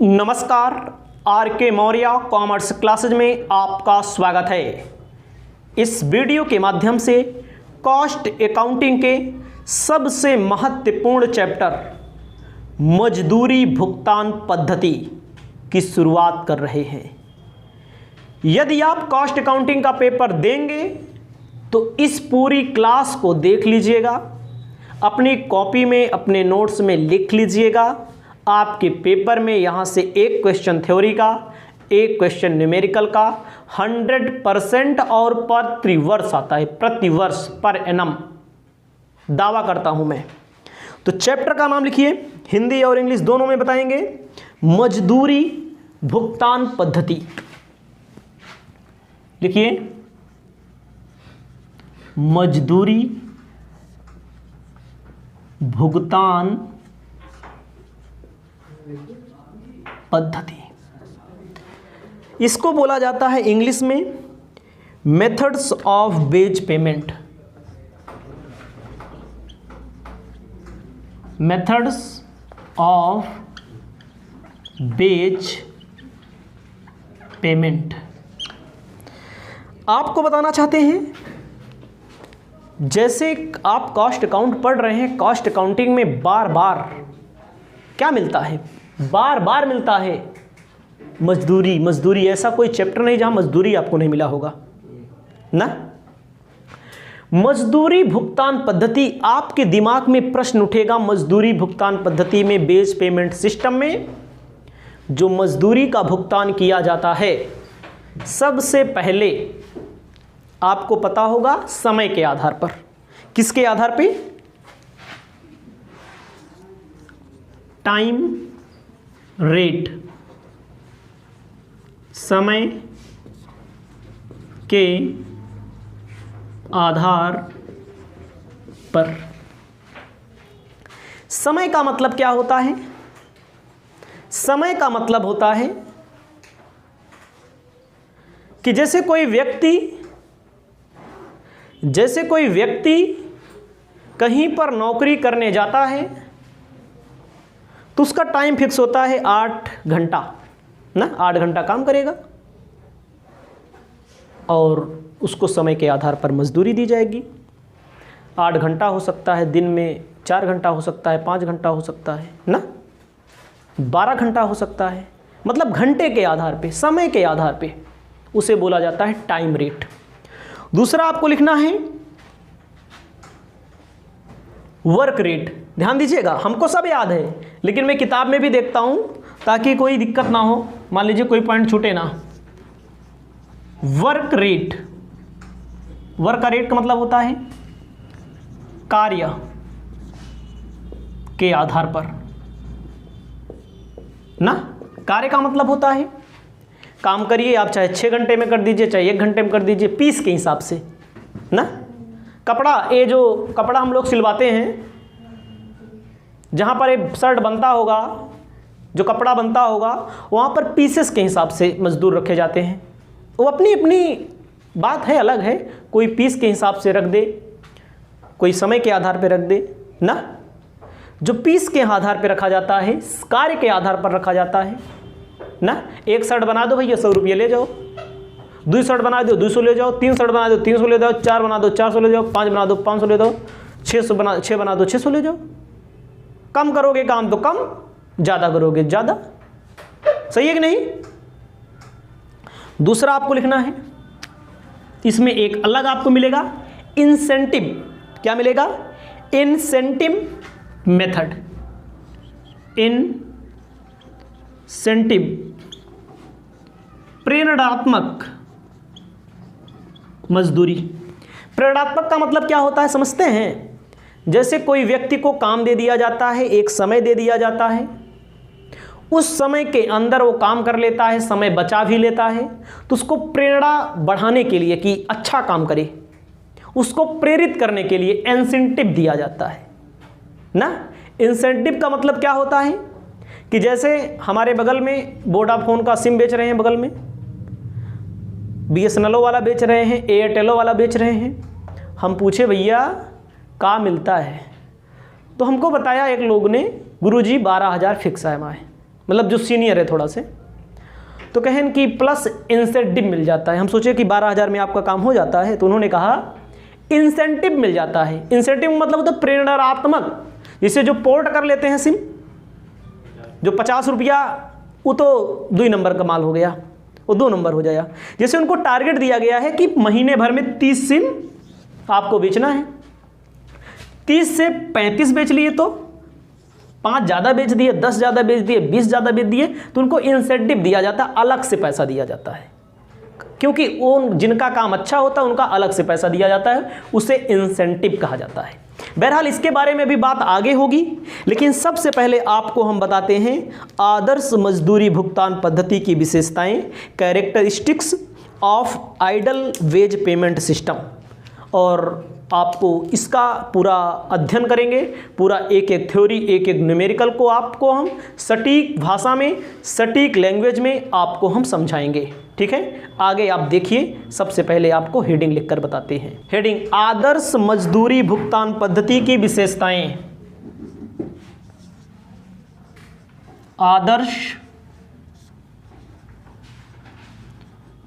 नमस्कार, आर के Maurya commerce classes में आपका स्वागत है। इस वीडियो के माध्यम से कॉस्ट अकाउंटिंग के सबसे महत्वपूर्ण चैप्टर मजदूरी भुगतान पद्धति की शुरुआत कर रहे हैं। यदि आप कॉस्ट अकाउंटिंग का पेपर देंगे तो इस पूरी क्लास को देख लीजिएगा, अपनी कॉपी में अपने नोट्स में लिख लीजिएगा। आपके पेपर में यहाँ से एक क्वेश्चन थ्योरी का, एक क्वेश्चन न्यूमेरिकल का 100% और प्रतिवर्ष आता है, प्रतिवर्ष पर एनम दावा करता हूँ मैं। तो चैप्टर का नाम लिखिए, हिंदी और इंग्लिश दोनों में बताएंगे, मजदूरी भुगतान पद्धति। लिखिए, मजदूरी भुगतान पद्धति। इसको बोला जाता है इंग्लिश में methods of ways payment. Methods of ways payment. आपको बताना चाहते हैं, जैसे आप कॉस्ट अकाउंट पढ़ रहे हैं, कॉस्ट अकाउंटिंग में बार बार क्या मिलता है, बार बार मिलता है मजदूरी। मजदूरी ऐसा कोई चैप्टर नहीं जहां मजदूरी आपको नहीं मिला होगा ना। मजदूरी भुगतान पद्धति, आपके दिमाग में प्रश्न उठेगा, मजदूरी भुगतान पद्धति में बेस पेमेंट सिस्टम में जो मजदूरी का भुगतान किया जाता है, सबसे पहले आपको पता होगा समय के आधार पर। किसके आधार पे? टाइम रेट, समय के आधार पर। समय का मतलब क्या होता है? समय का मतलब होता है कि जैसे कोई व्यक्ति कहीं पर नौकरी करने जाता है तो उसका टाइम फिक्स होता है 8 घंटा ना, 8 घंटा काम करेगा और उसको समय के आधार पर मजदूरी दी जाएगी। 8 घंटा हो सकता है, दिन में 4 घंटा हो सकता है, 5 घंटा हो सकता है ना, 12 घंटा हो सकता है। मतलब घंटे के आधार पे, समय के आधार पे उसे बोला जाता है टाइम रेट। दूसरा आपको लिखना है वर्क रेट। ध्यान दीजिएगा, हमको सब याद है लेकिन मैं किताब में भी देखता हूं ताकि कोई दिक्कत ना हो, मान लीजिए कोई पॉइंट छूटे ना। वर्क रेट, वर्क का रेट का मतलब होता है कार्य के आधार पर ना। कार्य का मतलब होता है काम करिए, आप चाहे 6 घंटे में कर दीजिए, चाहे 1 घंटे में कर दीजिए, पीस के हिसाब से ना। कपड़ा, ये जो कपड़ा हम लोग सिलवाते हैं, जहाँ पर एक शर्ट बनता होगा, जो कपड़ा बनता होगा, वहाँ पर पीसेस के हिसाब से मजदूर रखे जाते हैं। वो अपनी अपनी बात है, अलग है। कोई पीस के हिसाब से रख दे, कोई समय के आधार पर रख दे ना। जो पीस के आधार पर रखा जाता है, कार्य के आधार पर रखा जाता है ना। एक शर्ट बना दो भैया 100 रुपये ले जाओ, 2 शर्ट बना दो 200 ले जाओ, 3 शर्ट बना दो 300 ले जाओ, 4 बना दो 400 ले जाओ, 5 बना दो 500 ले जाओ, 6 बना दो 600 ले जाओ। कम करोगे काम तो कम, ज़्यादा करोगे ज़्यादा। सही है कि नहीं? दूसरा आपको लिखना है, इसमें एक अलग आपको मिलेगा इंसेंटिव। क्या मिलेगा? Incentive method. इंसेंटिव, प्रेरणात्मक मजदूरी। प्रेरणात्मक का मतलब क्या होता है समझते हैं? जैसे कोई व्यक्ति को काम दे दिया जाता है, एक समय दे दिया जाता है, उस समय के अंदर वो काम कर लेता है, समय बचा भी लेता है, तो उसको प्रेरणा बढ़ाने के लिए कि अच्छा काम करे, उसको प्रेरित करने के लिए इंसेंटिव दिया जाता है ना। इंसेंटिव का मतलब क्या होता है कि जैसे हमारे बगल में वोडाफोन का सिम बेच रहे हैं, बगल में BSNL वाला बेच रहे हैं, एयरटेल वाला बेच रहे हैं। हम पूछे भैया का मिलता है, तो हमको बताया एक लोग ने, गुरुजी 12,000 फिक्स है। मतलब जो सीनियर है थोड़ा से, तो कहें कि प्लस इंसेंटिव मिल जाता है। हम सोचे कि 12,000 में आपका काम हो जाता है, तो उन्होंने कहा इंसेंटिव मिल जाता है। इंसेंटिव मतलब होता है प्रेरणात्मक, जिससे जो पोर्ट कर लेते हैं सिम, जो 50 रुपया, वो तो 2 नंबर का माल हो गया, वो 2 नंबर हो जाएगा। जैसे उनको टारगेट दिया गया है कि महीने भर में 30 सिम आपको बेचना है, 30 से 35 बेच लिए तो 5 ज़्यादा बेच दिए, 10 ज़्यादा बेच दिए, 20 ज़्यादा बेच दिए, तो उनको इंसेंटिव दिया जाता है, अलग से पैसा दिया जाता है। क्योंकि वो जिनका काम अच्छा होता है उनका अलग से पैसा दिया जाता है, उसे इंसेंटिव कहा जाता है। बहरहाल इसके बारे में भी बात आगे होगी, लेकिन सबसे पहले आपको हम बताते हैं आदर्श मजदूरी भुगतान पद्धति की विशेषताएं, characteristics of ideal wage payment system. और आपको इसका पूरा अध्ययन करेंगे, पूरा एक एक थ्योरी, एक एक न्यूमेरिकल को आपको हम सटीक भाषा में, सटीक लैंग्वेज में आपको हम समझाएंगे। ठीक है, आगे आप देखिए। सबसे पहले आपको हेडिंग लिखकर बताते हैं। हेडिंग, आदर्श मजदूरी भुगतान पद्धति की विशेषताएं। आदर्श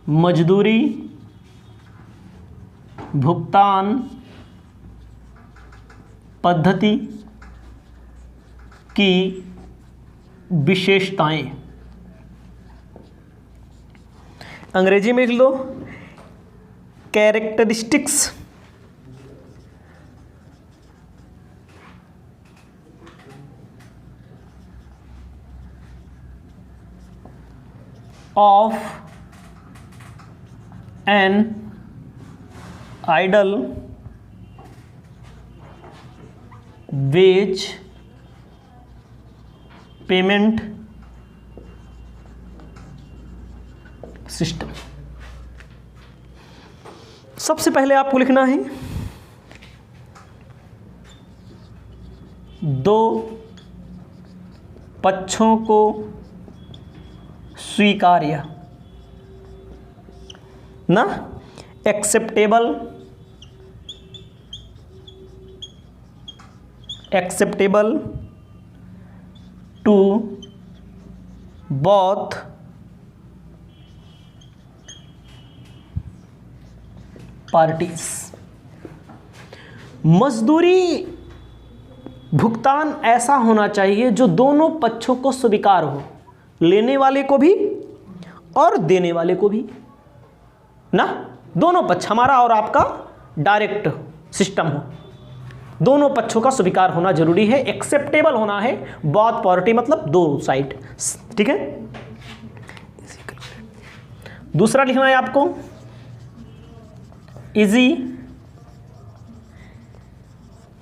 मजदूरी भुगतान पद्धति की विशेषताएं। अंग्रेजी में लिख लो, characteristics of an ideal wage payment system. सबसे पहले आपको लिखना है 2 पक्षों को स्वीकार्य ना, एक्सेप्टेबल टू बोथ पार्टीज। मजदूरी भुगतान ऐसा होना चाहिए जो दोनों पक्षों को स्वीकार हो, लेने वाले को भी और देने वाले को भी ना, दोनों पक्ष, हमारा और आपका डायरेक्ट सिस्टम हो, दोनों पक्षों का स्वीकार होना जरूरी है, एक्सेप्टेबल होना है, बोथ पार्टी मतलब दो साइड। ठीक है, दूसरा लिखना है आपको इजी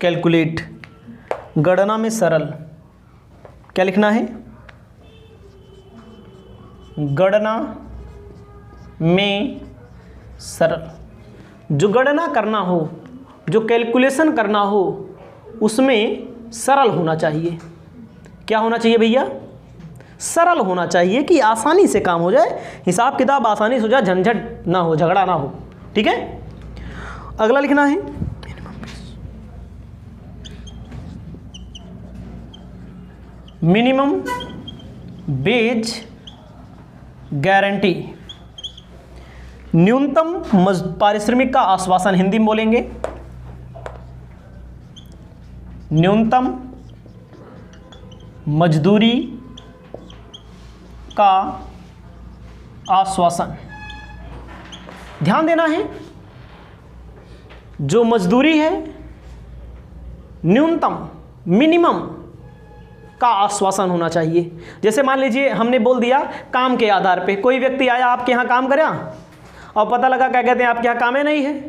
कैलकुलेट, गणना में सरल। क्या लिखना है? गणना में सरल। जो गणना करना हो, जो कैलकुलेशन करना हो, उसमें सरल होना चाहिए। क्या होना चाहिए भैया? सरल होना चाहिए कि आसानी से काम हो जाए, हिसाब किताब आसानी से हो जाए, झंझट ना हो, झगड़ा ना हो। ठीक है, अगला लिखना है मिनिमम वेज गारंटी, न्यूनतम पारिश्रमिक का आश्वासन। हिंदी में बोलेंगे न्यूनतम मजदूरी का आश्वासन। ध्यान देना है, जो मजदूरी है न्यूनतम मिनिमम का आश्वासन होना चाहिए। जैसे मान लीजिए हमने बोल दिया काम के आधार पे, कोई व्यक्ति आया आपके यहाँ काम करा और पता लगा क्या कहते हैं आपके यहाँ काम ही नहीं है,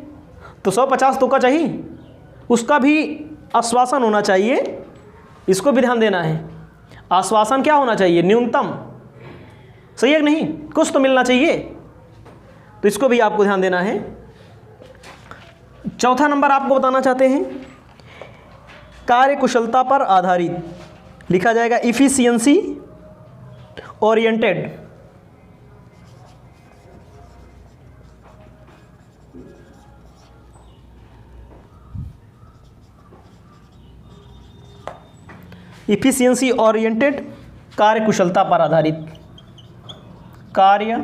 तो 150 तो का चाहिए, उसका भी आश्वासन होना चाहिए। इसको भी ध्यान देना है, आश्वासन क्या होना चाहिए? न्यूनतम। सही है कि नहीं? कुछ तो मिलना चाहिए, तो इसको भी आपको ध्यान देना है। चौथा नंबर आपको बताना चाहते हैं कार्य कुशलता पर आधारित, लिखा जाएगा इफिशियंसी ओरिएंटेड। इफिशियंसी ओरिएंटेड कार्य कुशलता पर आधारित, कार्य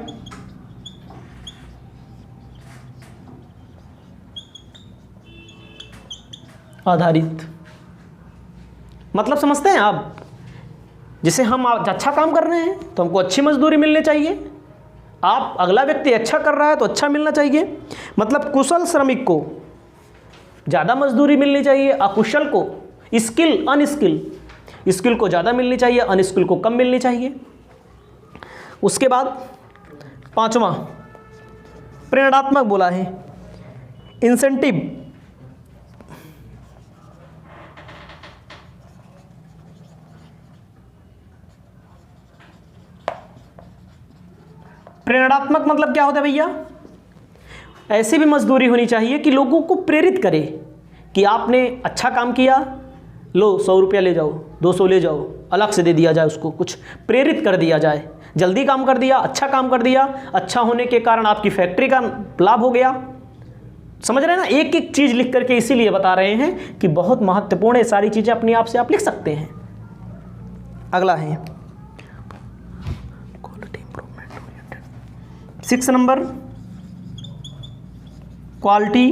आधारित मतलब समझते हैं आप? जैसे हम अच्छा काम कर रहे हैं तो हमको अच्छी मजदूरी मिलनी चाहिए, आप अगला व्यक्ति अच्छा कर रहा है तो अच्छा मिलना चाहिए। मतलब कुशल श्रमिक को ज़्यादा मजदूरी मिलनी चाहिए, अकुशल को स्किल को ज़्यादा मिलनी चाहिए, अनस्किल को कम मिलनी चाहिए। उसके बाद 5वां प्रेरणात्मक बोला है, इंसेंटिव। प्रेरणात्मक मतलब क्या होता है भैया? ऐसी भी मजदूरी होनी चाहिए कि लोगों को प्रेरित करे कि आपने अच्छा काम किया, लो 100 रुपया ले जाओ, 200 ले जाओ, अलग से दे दिया जाए, उसको कुछ प्रेरित कर दिया जाए। जल्दी काम कर दिया, अच्छा काम कर दिया, अच्छा होने के कारण आपकी फैक्ट्री का लाभ हो गया। समझ रहे हैं ना? एक एक चीज़ लिख करके इसीलिए बता रहे हैं कि बहुत महत्वपूर्ण है, सारी चीज़ें अपने आप से आप लिख सकते हैं। अगला है 6 नंबर, क्वालिटी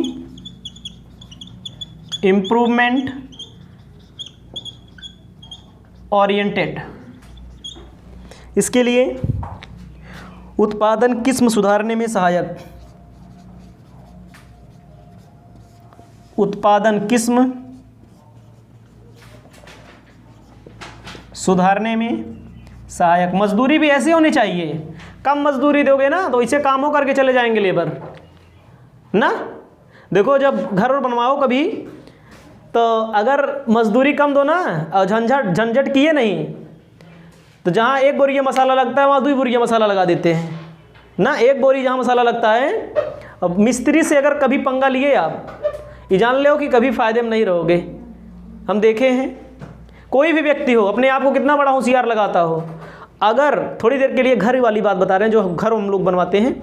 इंप्रूवमेंट ओरिएंटेड। इसके लिए उत्पादन किस्म सुधारने में सहायक, उत्पादन किस्म सुधारने में सहायक। मजदूरी भी ऐसी होनी चाहिए, कम मजदूरी दोगे ना तो इसे कामों करके चले जाएंगे लेबर ना। देखो जब घर और बनवाओ कभी तो अगर मजदूरी कम दो ना और झंझट किए नहीं तो जहाँ 1 बोरी मसाला लगता है वहाँ 2 बोरी मसाला लगा देते हैं ना। 1 बोरी जहाँ मसाला लगता है, अब मिस्त्री से अगर कभी पंगा लिए आप, ये जान लो कि कभी फ़ायदे में नहीं रहोगे। हम देखे हैं, कोई भी व्यक्ति हो अपने आप को कितना बड़ा होशियार लगाता हो, अगर थोड़ी देर के लिए घर वाली बात बता रहे हैं जो घर हम लोग बनवाते हैं,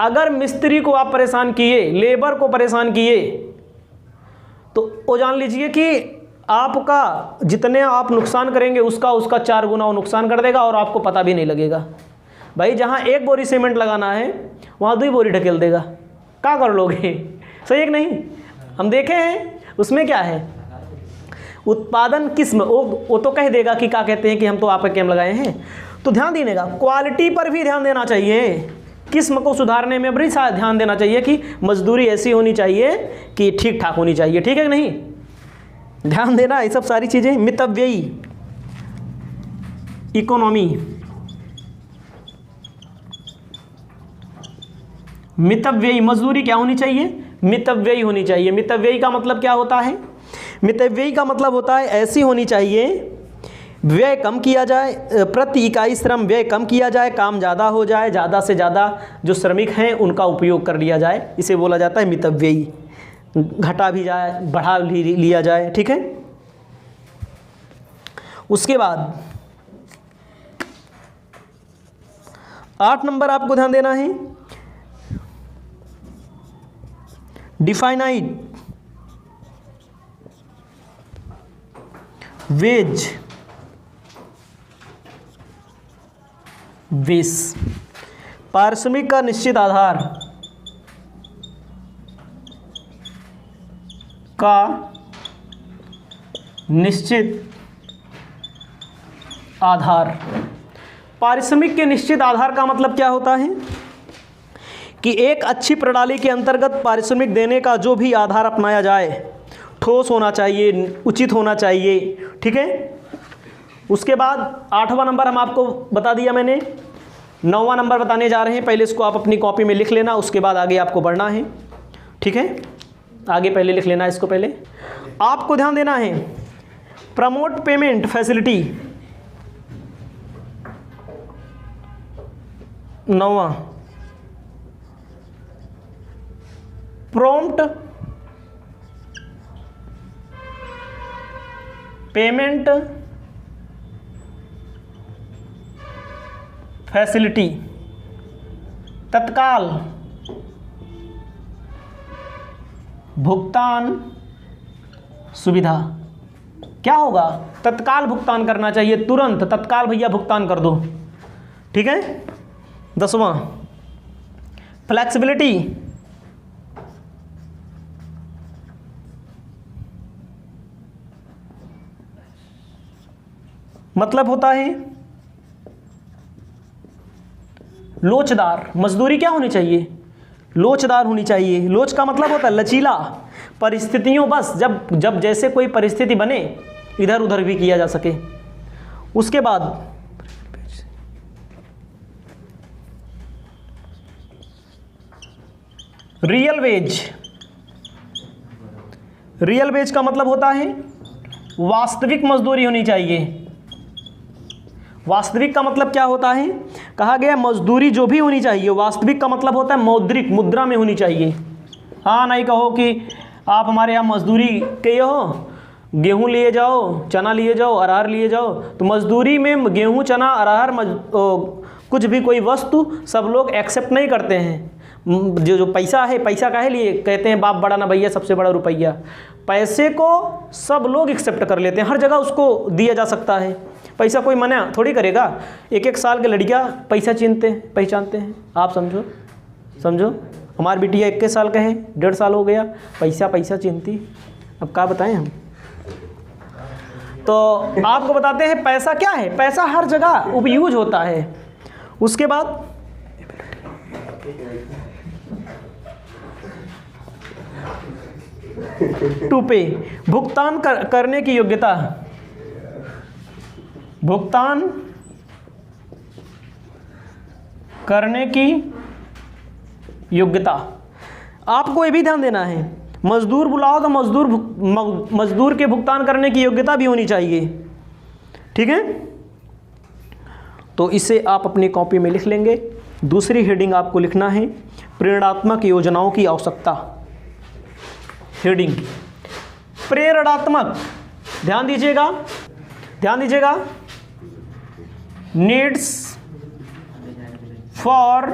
अगर मिस्त्री को आप परेशान किए, लेबर को परेशान किए, तो वो जान लीजिए कि आपका जितने आप नुकसान करेंगे उसका 4 गुना वो नुकसान कर देगा और आपको पता भी नहीं लगेगा। भाई जहाँ 1 बोरी सीमेंट लगाना है वहाँ 2 बोरी ढकेल देगा, क्या कर लोगे? सही है कि नहीं? हम देखे हैं उसमें क्या है, उत्पादन किस्म वो तो कह देगा कि क्या कहते हैं कि हम तो आपका कैम लगाए हैं। तो ध्यान देगा, क्वालिटी पर भी ध्यान देना चाहिए, किस्म को सुधारने में भी ध्यान देना चाहिए कि मजदूरी ऐसी होनी चाहिए कि ठीक ठाक होनी चाहिए। ठीक है कि नहीं? ध्यान देना ये सब सारी चीज़ें। मितव्ययी इकोनॉमी, मितव्ययी मजदूरी क्या होनी चाहिए? मितव्ययी होनी चाहिए। मितव्ययी का मतलब क्या होता है? मितव्ययी का मतलब होता है ऐसी होनी चाहिए व्यय कम किया जाए, प्रति इकाई श्रम व्यय कम किया जाए, काम ज़्यादा हो जाए, ज़्यादा से ज़्यादा जो श्रमिक हैं उनका उपयोग कर लिया जाए, इसे बोला जाता है मितव्ययी। घटा भी जाए, बढ़ा भी लिया जाए। ठीक है। उसके बाद 8 नंबर आपको ध्यान देना है, डिफाइनाइट वेज बेस, पारिश्रमिक का निश्चित आधार का निश्चित आधार। पारिश्रमिक के निश्चित आधार का मतलब क्या होता है कि एक अच्छी प्रणाली के अंतर्गत पारिश्रमिक देने का जो भी आधार अपनाया जाए ठोस होना चाहिए, उचित होना चाहिए। ठीक है। उसके बाद 8वां नंबर हम आपको बता दिया मैंने, 9वां नंबर बताने जा रहे हैं। पहले इसको आप अपनी कॉपी में लिख लेना, उसके बाद आगे आपको बढ़ना है। ठीक है, आगे पहले लिख लेना इसको। पहले आपको ध्यान देना है प्रमोट पेमेंट फैसिलिटी, 9वां प्रॉम्प्ट पेमेंट फैसिलिटी, तत्काल भुगतान सुविधा। क्या होगा, तत्काल भुगतान करना चाहिए, तुरंत तत्काल भैया भुगतान कर दो। ठीक है। 10वां फ्लेक्सिबिलिटी, मतलब होता है लोचदार। मजदूरी क्या होनी चाहिए, लोचदार होनी चाहिए। लोच का मतलब होता है लचीला, परिस्थितियों बस जब जैसे कोई परिस्थिति बने इधर उधर भी किया जा सके। उसके बाद रियल वेज, रियल वेज का मतलब होता है वास्तविक मजदूरी होनी चाहिए। वास्तविक का मतलब क्या होता है, कहा गया मजदूरी जो भी होनी चाहिए, वास्तविक का मतलब होता है मौद्रिक, मुद्रा में होनी चाहिए। हाँ, नहीं कहो कि आप हमारे यहाँ मजदूरी के हो, गेहूँ लिए जाओ, चना लिए जाओ, अरहर लिए जाओ। तो मजदूरी में गेहूँ, चना, अरहर, कुछ भी कोई वस्तु सब लोग एक्सेप्ट नहीं करते हैं। जो पैसा है, पैसा काहे लिए कहते हैं, बाप बड़ा ना भैया, सबसे बड़ा रुपया। पैसे को सब लोग एक्सेप्ट कर लेते हैं, हर जगह उसको दिया जा सकता है। पैसा कोई मना थोड़ी करेगा। 1-1 साल के लड़कियाँ पैसा पहचानते हैं। आप समझो हमारी बिटिया 21 साल का है, 1.5 साल हो गया, पैसा चिंती। अब क्या बताएं हम। तो आपको बताते हैं पैसा क्या है। पैसा हर जगह उपयूज होता है। उसके बाद टू पे, भुगतान करने की योग्यता, भुगतान करने की योग्यता। आपको ये भी ध्यान देना है, मजदूर बुलाओ तो मजदूर के भुगतान करने की योग्यता भी होनी चाहिए। ठीक है। तो इसे आप अपनी कॉपी में लिख लेंगे। दूसरी हेडिंग आपको लिखना है प्रेरणात्मक योजनाओं की आवश्यकता। हेडिंग प्रेरणात्मक, ध्यान दीजिएगा, needs for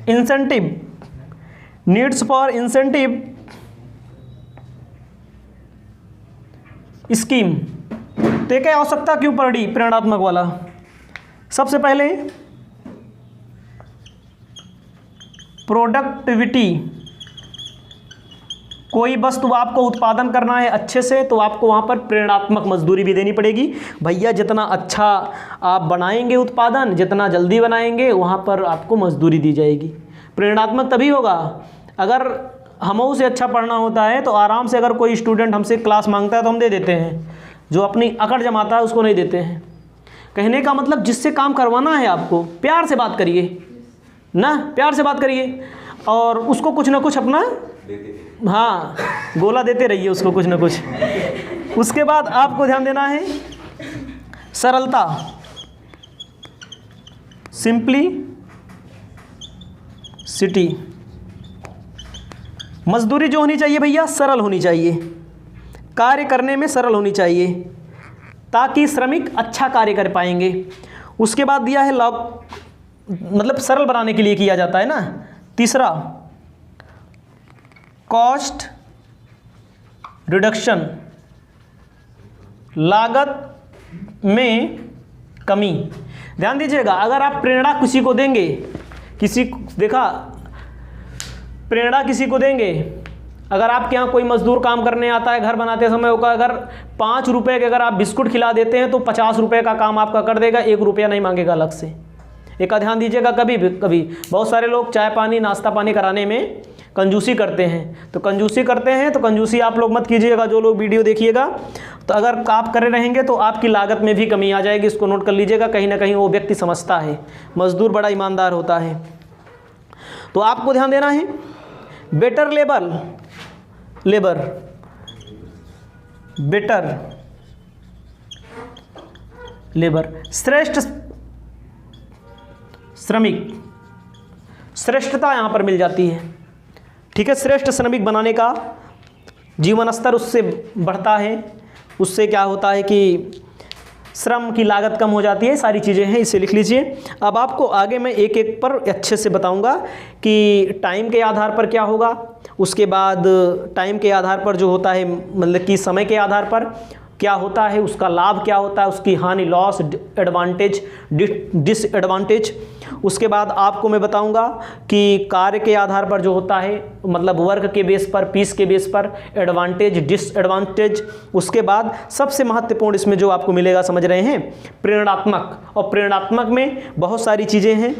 incentive, needs for incentive scheme. तो ये क्या आवश्यकता क्यों पड़ी प्रेरणात्मक वाला। सबसे पहले प्रोडक्टिविटी, कोई वस्तु आपको उत्पादन करना है अच्छे से तो आपको वहाँ पर प्रेरणात्मक मजदूरी भी देनी पड़ेगी। भैया जितना अच्छा आप बनाएंगे उत्पादन, जितना जल्दी बनाएंगे, वहाँ पर आपको मजदूरी दी जाएगी। प्रेरणात्मक तभी होगा अगर हमों से अच्छा पढ़ना होता है तो आराम से, अगर कोई स्टूडेंट हमसे क्लास मांगता है तो हम दे देते हैं, जो अपनी अकड़ जमाता है उसको नहीं देते हैं। कहने का मतलब जिससे काम करवाना है आपको, प्यार से बात करिए ना, प्यार से बात करिए और उसको कुछ ना कुछ अपना, हाँ, गोला देते रहिए उसको कुछ ना कुछ। उसके बाद आपको ध्यान देना है सरलता, सिटी। मजदूरी जो होनी चाहिए भैया सरल होनी चाहिए, कार्य करने में सरल होनी चाहिए ताकि श्रमिक अच्छा कार्य कर पाएंगे। उसके बाद दिया है मतलब सरल बनाने के लिए किया जाता है ना। तीसरा कॉस्ट रिडक्शन, लागत में कमी। ध्यान दीजिएगा, अगर आप प्रेरणा किसी को देंगे, प्रेरणा किसी को देंगे, अगर आपके यहाँ कोई मजदूर काम करने आता है घर बनाते समय, होगा अगर 5 रुपए के अगर आप बिस्कुट खिला देते हैं तो 50 रुपए का काम आपका कर देगा, 1 रुपया नहीं मांगेगा अलग से। एक ध्यान दीजिएगा, कभी बहुत सारे लोग चाय पानी नाश्ता पानी कराने में कंजूसी करते हैं, तो कंजूसी आप लोग मत कीजिएगा। जो लोग वीडियो देखिएगा तो अगर आप करे रहेंगे तो आपकी लागत में भी कमी आ जाएगी, इसको नोट कर लीजिएगा। कहीं ना कहीं वो व्यक्ति समझता है, मजदूर बड़ा ईमानदार होता है। तो आपको ध्यान देना है बेटर लेबर, श्रेष्ठ श्रमिक, श्रेष्ठता यहाँ पर मिल जाती है। ठीक है, श्रेष्ठ श्रमिक बनाने का जीवन स्तर उससे बढ़ता है, उससे क्या होता है कि श्रम की लागत कम हो जाती है। सारी चीज़ें हैं, इसे लिख लीजिए। अब आपको आगे मैं एक एक पर अच्छे से बताऊंगा कि टाइम के आधार पर क्या होगा, उसके बाद टाइम के आधार पर जो होता है, मतलब कि समय के आधार पर क्या होता है, उसका लाभ क्या होता है, उसकी हानि, लॉस, एडवांटेज, डिसएडवांटेज। उसके बाद आपको मैं बताऊंगा कि कार्य के आधार पर जो होता है, मतलब वर्क के बेस पर, पीस के बेस पर, एडवांटेज, डिसएडवांटेज। उसके बाद सबसे महत्वपूर्ण इसमें जो आपको मिलेगा, समझ रहे हैं, प्रेरणात्मक। और प्रेरणात्मक में बहुत सारी चीज़ें हैं,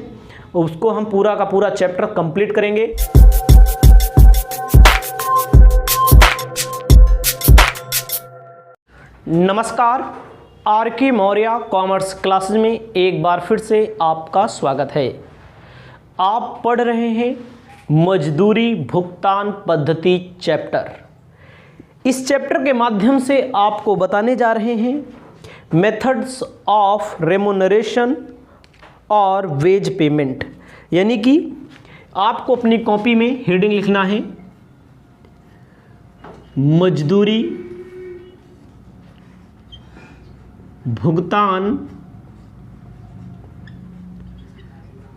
उसको हम पूरा का पूरा चैप्टर कंप्लीट करेंगे। नमस्कार, आर.के. मौर्य कॉमर्स क्लासेज में एक बार फिर से आपका स्वागत है। आप पढ़ रहे हैं मजदूरी भुगतान पद्धति चैप्टर। इस चैप्टर के माध्यम से आपको बताने जा रहे हैं मेथड्स ऑफ रेमुनरेशन और वेज पेमेंट। यानी कि आपको अपनी कॉपी में हेडिंग लिखना है मजदूरी भुगतान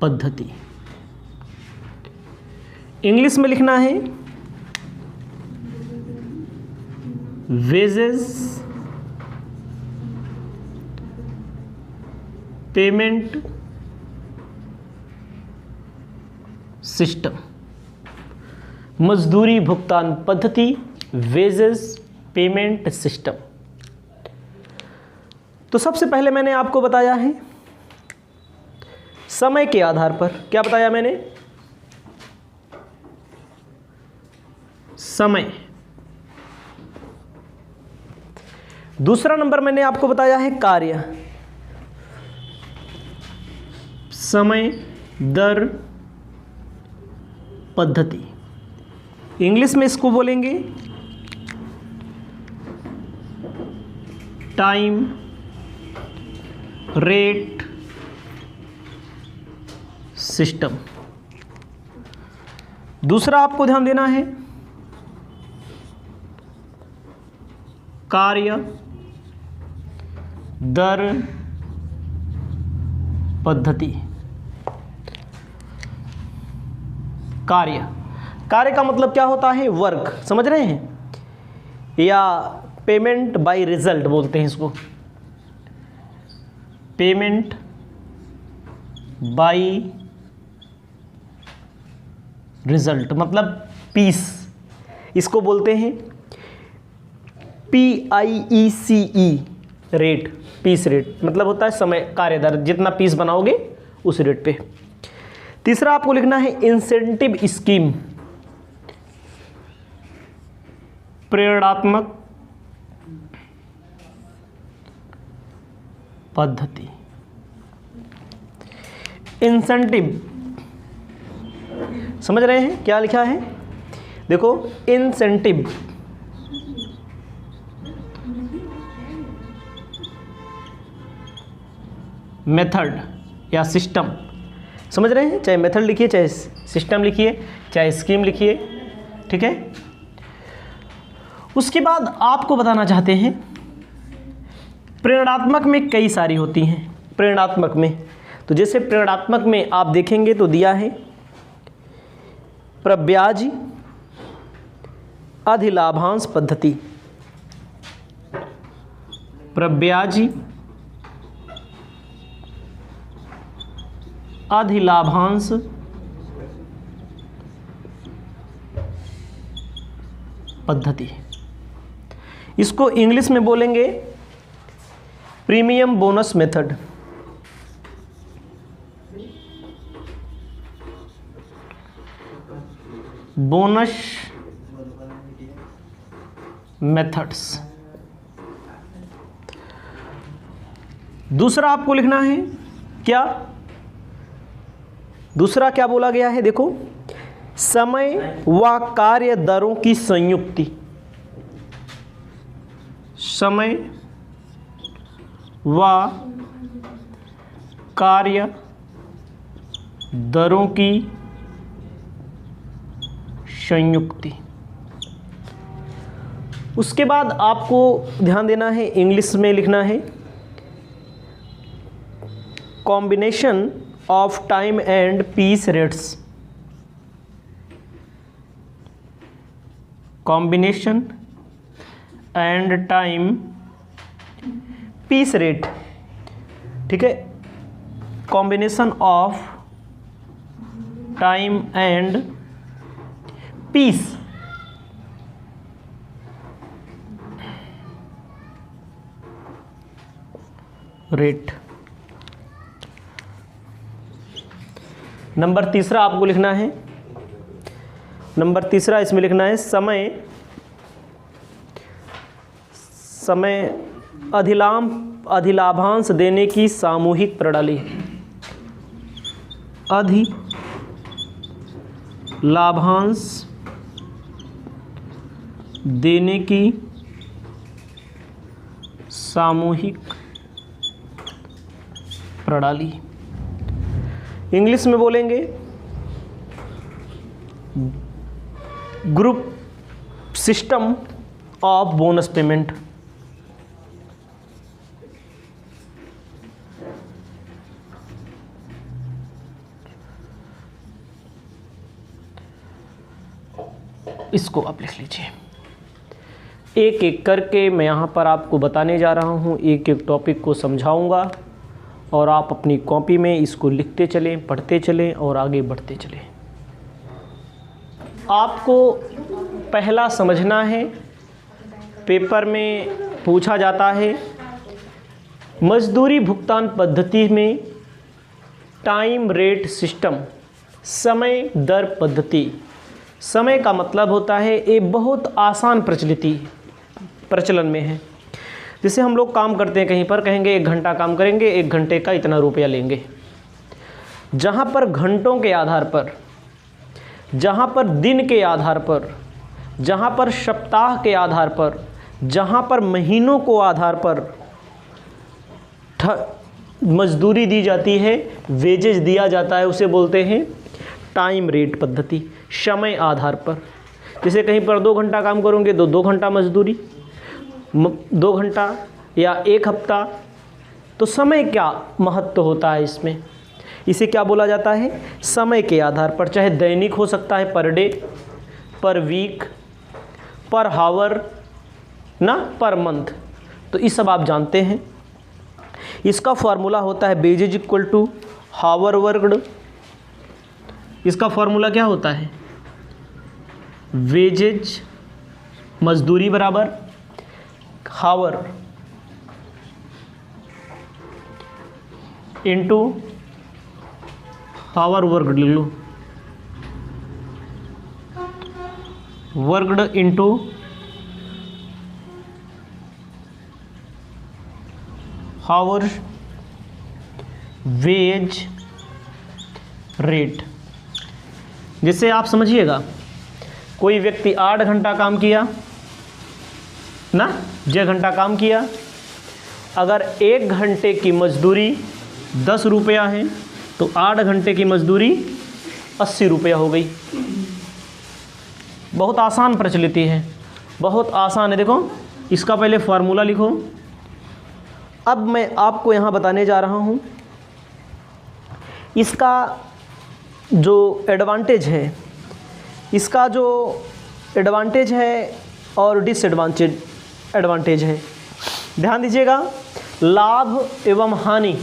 पद्धति। इंग्लिश में लिखना है वेजेस पेमेंट सिस्टम। मजदूरी भुगतान पद्धति, वेजेस पेमेंट सिस्टम। तो सबसे पहले मैंने आपको बताया है समय के आधार पर। क्या बताया मैंने? समय। दूसरा नंबर मैंने आपको बताया है कार्य, समय दर पद्धति। इंग्लिश में इसको बोलेंगे टाइम रेट सिस्टम। दूसरा आपको ध्यान देना है कार्य दर पद्धति। कार्य का मतलब क्या होता है? वर्क, समझ रहे हैं, या पेमेंट बाय रिजल्ट बोलते हैं इसको। पेमेंट बाय रिजल्ट मतलब पीस, इसको बोलते हैं PIECE रेट। पीस रेट मतलब होता है समय, कार्य दर, जितना पीस बनाओगे उस रेट पे। तीसरा आपको लिखना है इंसेंटिव स्कीम, प्रेरणात्मक पद्धति। इंसेंटिव समझ रहे हैं क्या लिखा है? देखो, इंसेंटिव मेथड या सिस्टम, समझ रहे हैं? चाहे मेथड लिखिए, चाहे सिस्टम लिखिए, चाहे स्कीम लिखिए, ठीक है। उसके बाद आपको बताना चाहते हैं प्रेरणात्मक में कई सारी होती हैं। प्रेरणात्मक में तो जैसे प्रेरणात्मक में आप देखेंगे तो दिया है प्रब्याज अधिलाभांश पद्धति। प्रब्याज अधिलाभांश पद्धति। इसको इंग्लिश में बोलेंगे premium bonus method. Bonus methods. दूसरा आपको लिखना है क्या? दूसरा क्या बोला गया है? देखो, समय व कार्य दरों की संयुक्ति। समय व कार्य दरों की संयुक्ति। उसके बाद आपको ध्यान देना है, इंग्लिश में लिखना है combination of time and piece rates. Combination and time piece rate, ठीक है, combination of time and piece rate. Number तीसरा आपको लिखना है, नंबर तीसरा इसमें लिखना है समय अधिलाभांश देने की सामूहिक प्रणाली। अधिलाभांश देने की सामूहिक प्रणाली। इंग्लिश में बोलेंगे group system of bonus payment. इसको आप लिख लीजिए। एक एक करके मैं यहाँ पर आपको बताने जा रहा हूँ, एक एक टॉपिक को समझाऊंगा और आप अपनी कॉपी में इसको लिखते चलें, पढ़ते चलें और आगे बढ़ते चलें। आपको पहला समझना है, पेपर में पूछा जाता है मजदूरी भुगतान पद्धति में टाइम रेट सिस्टम, समय दर पद्धति। समय का मतलब होता है ये बहुत आसान प्रचलन में है। जैसे हम लोग काम करते हैं कहीं पर, कहेंगे 1 घंटा काम करेंगे, 1 घंटे का इतना रुपया लेंगे। जहाँ पर घंटों के आधार पर, जहाँ पर दिन के आधार पर, जहाँ पर सप्ताह के आधार पर, जहाँ पर महीनों को आधार पर मजदूरी दी जाती है, वेजेज दिया जाता है, उसे बोलते हैं टाइम रेट पद्धति, समय आधार पर। जैसे कहीं पर 2 घंटा काम करोगे तो 2 घंटा मजदूरी, 2 घंटा या 1 हफ्ता। तो समय क्या महत्व होता है इसमें, इसे क्या बोला जाता है, समय के आधार पर। चाहे दैनिक हो सकता है, पर डे, पर वीक, पर हावर ना, पर मंथ। तो ये सब आप जानते हैं। इसका फॉर्मूला होता है wages equal to hour worked. इसका फॉर्मूला क्या होता है, वेजेज मजदूरी बराबर हावर इंटू हावर वर्कड ले लो, वर्कड इंटू हावर वेज रेट। जैसे आप समझिएगा, कोई व्यक्ति 8 घंटा काम किया ना, 6 घंटा काम किया, अगर 1 घंटे की मजदूरी 10 रुपया है तो 8 घंटे की मजदूरी 80 रुपया हो गई। बहुत आसान प्रचलित है, बहुत आसान है। देखो इसका पहले फार्मूला लिखो। अब मैं आपको यहाँ बताने जा रहा हूँ इसका जो एडवांटेज है, इसका जो एडवांटेज है और एडवांटेज है। ध्यान दीजिएगा, लाभ एवं हानि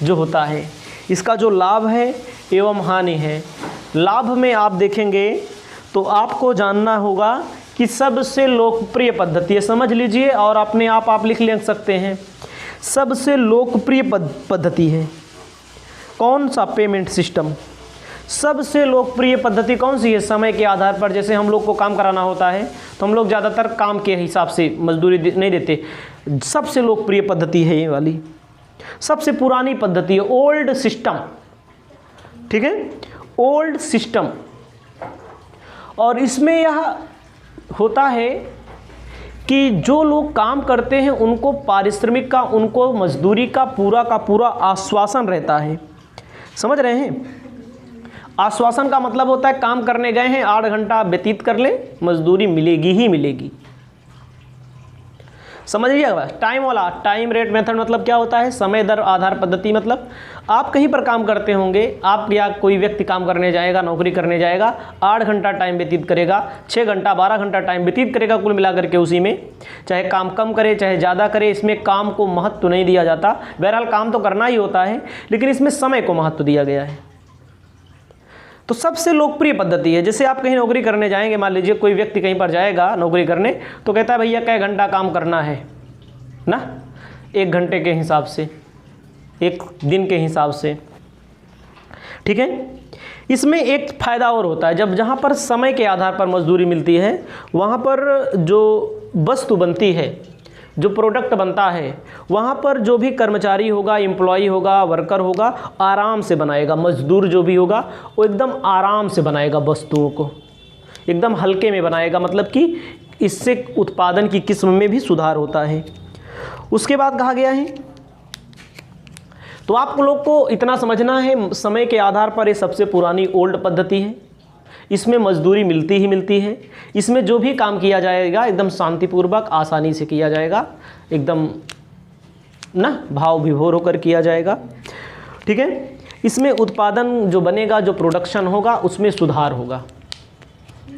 जो होता है, इसका जो लाभ है एवं हानि है। लाभ में आप देखेंगे तो आपको जानना होगा कि सबसे लोकप्रिय पद्धति है, समझ लीजिए और अपने आप लिख सकते हैं। सबसे लोकप्रिय पद्धति है कौन सा, पेमेंट सिस्टम। सबसे लोकप्रिय पद्धति कौन सी है, समय के आधार पर। जैसे हम लोग को काम कराना होता है तो हम लोग ज़्यादातर काम के हिसाब से मजदूरी नहीं देते। सबसे लोकप्रिय पद्धति है ये वाली, सबसे पुरानी पद्धति है, ओल्ड सिस्टम, ठीक है, ओल्ड सिस्टम। और इसमें यह होता है कि जो लोग काम करते हैं उनको पारिश्रमिक का, उनको मजदूरी का पूरा आश्वासन रहता है। समझ रहे हैं, आश्वासन का मतलब होता है काम करने गए हैं, 8 घंटा व्यतीत कर ले, मजदूरी मिलेगी ही मिलेगी। समझिएगा। टाइम वाला, टाइम रेट मेथड मतलब क्या होता है, समय दर आधार पद्धति। मतलब आप कहीं पर काम करते होंगे, आप या कोई व्यक्ति काम करने जाएगा, नौकरी करने जाएगा, 8 घंटा टाइम व्यतीत करेगा, 6 घंटा 12 घंटा टाइम व्यतीत करेगा कुल मिलाकर के उसी में, चाहे काम कम करे चाहे ज़्यादा करे, इसमें काम को महत्व नहीं दिया जाता। बहरहाल काम तो करना ही होता है, लेकिन इसमें समय को महत्व दिया गया है। तो सबसे लोकप्रिय पद्धति है, जैसे आप कहीं नौकरी करने जाएंगे, मान लीजिए कोई व्यक्ति कहीं पर जाएगा नौकरी करने, तो कहता है भैया कै घंटा काम करना है ना, 1 घंटे के हिसाब से, 1 दिन के हिसाब से, ठीक है। इसमें एक फ़ायदा और होता है, जब जहाँ पर समय के आधार पर मजदूरी मिलती है, वहाँ पर जो वस्तु बनती है, जो प्रोडक्ट बनता है, वहाँ पर जो भी कर्मचारी होगा, एम्प्लॉई होगा, वर्कर होगा, आराम से बनाएगा। मजदूर जो भी होगा वो एकदम आराम से बनाएगा, वस्तुओं को एकदम हल्के में बनाएगा, मतलब कि इससे उत्पादन की किस्म में भी सुधार होता है। उसके बाद कहा गया है, तो आप लोग को इतना समझना है, समय के आधार पर ये सबसे पुरानी ओल्ड पद्धति है, इसमें मजदूरी मिलती ही मिलती है। इसमें जो भी काम किया जाएगा एकदम शांतिपूर्वक आसानी से किया जाएगा, एकदम ना भाव विभोर होकर किया जाएगा, ठीक है। इसमें उत्पादन जो बनेगा, जो प्रोडक्शन होगा, उसमें सुधार होगा,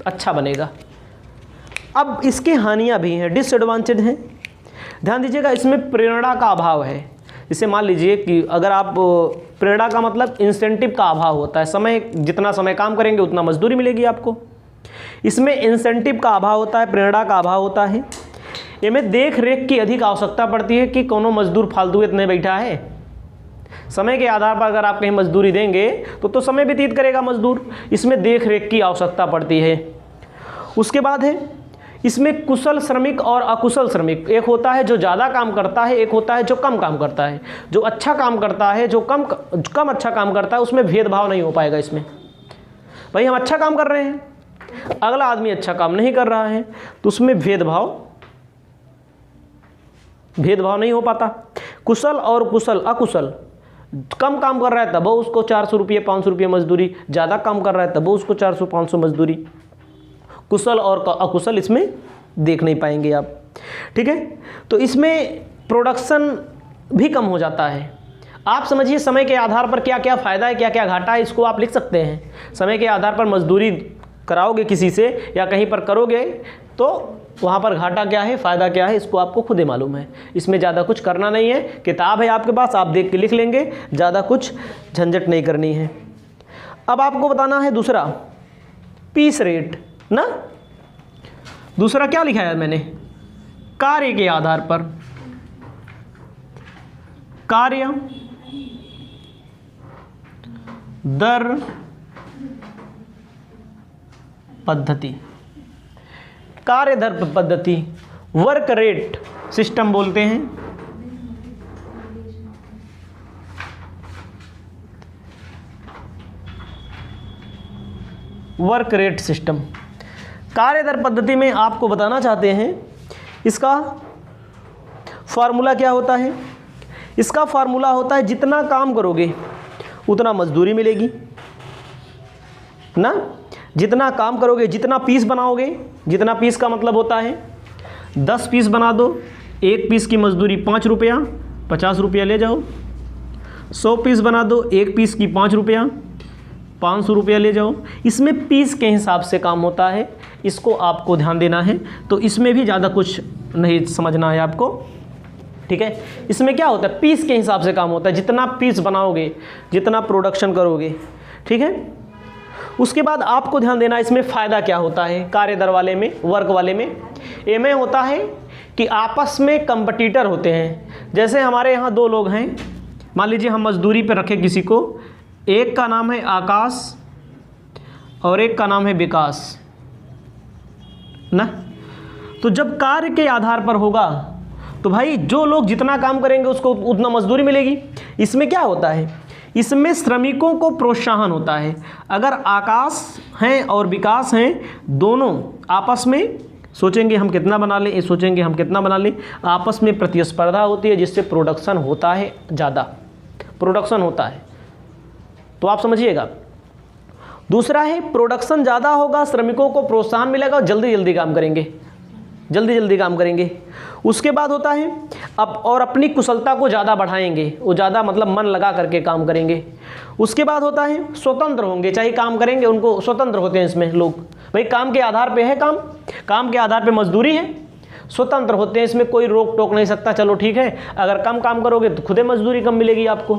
अच्छा बनेगा। अब इसके हानियाँ भी हैं, डिसएडवांटेज हैं, ध्यान दीजिएगा। इसमें प्रेरणा का अभाव है। जैसे मान लीजिए कि अगर आप, प्रेरणा का मतलब इंसेंटिव का अभाव होता है, समय जितना समय काम करेंगे उतना मजदूरी मिलेगी आपको। इसमें इंसेंटिव का अभाव होता है, प्रेरणा का अभाव होता है। इनमें देख रेख की अधिक आवश्यकता पड़ती है कि कोनो मजदूर फालतू इतने बैठा है। समय के आधार पर अगर आप कहीं मजदूरी देंगे तो समय व्यतीत करेगा मजदूर, इसमें देख रेख की आवश्यकता पड़ती है। उसके बाद है इसमें कुशल श्रमिक और अकुशल श्रमिक, एक होता है जो ज़्यादा काम करता है, एक होता है जो कम काम करता है। जो अच्छा काम करता है, जो कम अच्छा काम करता है, उसमें भेदभाव नहीं हो पाएगा। इसमें भाई हम अच्छा काम कर रहे हैं, अगला आदमी अच्छा काम नहीं कर रहा है, तो उसमें भेदभाव नहीं हो पाता। कुशल और कुशल अकुशल, कम काम कर रहा है तब उसको 400 रुपये 500 रुपये मजदूरी, ज़्यादा काम कर रहा है तब उसको 400-500 मजदूरी। कुशल और अकुशल इसमें देख नहीं पाएंगे आप, ठीक है। तो इसमें प्रोडक्शन भी कम हो जाता है। आप समझिए समय के आधार पर क्या क्या फ़ायदा है, क्या क्या घाटा है, इसको आप लिख सकते हैं। समय के आधार पर मजदूरी कराओगे किसी से या कहीं पर करोगे तो वहाँ पर घाटा क्या है, फ़ायदा क्या है, इसको आपको खुद ही मालूम है। इसमें ज़्यादा कुछ करना नहीं है, किताब है आपके पास, आप देख के लिख लेंगे, ज़्यादा कुछ झंझट नहीं करनी है। अब आपको बताना है दूसरा, पीस रेट ना। दूसरा क्या लिखा है मैंने, कार्य के आधार पर, कार्य दर पद्धति, कार्य दर पद्धति, वर्क रेट सिस्टम बोलते हैं। वर्क रेट सिस्टम, कार्य दर पद्धति में आपको बताना चाहते हैं इसका फार्मूला क्या होता है। इसका फार्मूला होता है जितना काम करोगे उतना मजदूरी मिलेगी ना, जितना काम करोगे, जितना पीस बनाओगे, जितना पीस का मतलब होता है 10 पीस बना दो, 1 पीस की मजदूरी 5 रुपया, 50 रुपया ले जाओ। 100 पीस बना दो, 1 पीस की 5 रुपया, 500 रुपया ले जाओ। इसमें पीस के हिसाब से काम होता है, इसको आपको ध्यान देना है। तो इसमें भी ज़्यादा कुछ नहीं समझना है आपको, ठीक है। इसमें क्या होता है, पीस के हिसाब से काम होता है, जितना पीस बनाओगे जितना प्रोडक्शन करोगे, ठीक है। उसके बाद आपको ध्यान देना इसमें फ़ायदा क्या होता है कार्य दर वाले में, वर्क वाले में। में होता है कि आपस में कंपटीटर होते हैं। जैसे हमारे यहाँ 2 लोग हैं, मान लीजिए हम मजदूरी पर रखें किसी को, एक का नाम है आकाश और एक का नाम है विकास ना। तो जब कार्य के आधार पर होगा तो भाई जो लोग जितना काम करेंगे उसको उतना मजदूरी मिलेगी। इसमें क्या होता है, इसमें श्रमिकों को प्रोत्साहन होता है। अगर आकाश हैं और विकास हैं, दोनों आपस में सोचेंगे हम कितना बना लें, ये सोचेंगे हम कितना बना लें, आपस में प्रतिस्पर्धा होती है, जिससे प्रोडक्शन होता है, ज़्यादा प्रोडक्शन होता है। तो आप समझिएगा। दूसरा है प्रोडक्शन ज़्यादा होगा, श्रमिकों को प्रोत्साहन मिलेगा और जल्दी जल्दी काम करेंगे। जल्दी जल्दी काम करेंगे। उसके बाद होता है और अपनी कुशलता को ज़्यादा बढ़ाएंगे, वो ज़्यादा मतलब मन लगा करके काम करेंगे। उसके बाद होता है स्वतंत्र होंगे, चाहे काम करेंगे उनको स्वतंत्र होते हैं इसमें लोग, भाई काम के आधार पे है, काम के आधार पे मजदूरी है, स्वतंत्र होते हैं, इसमें कोई रोक टोक नहीं सकता। चलो ठीक है, अगर कम काम करोगे तो खुदे मजदूरी कम मिलेगी आपको,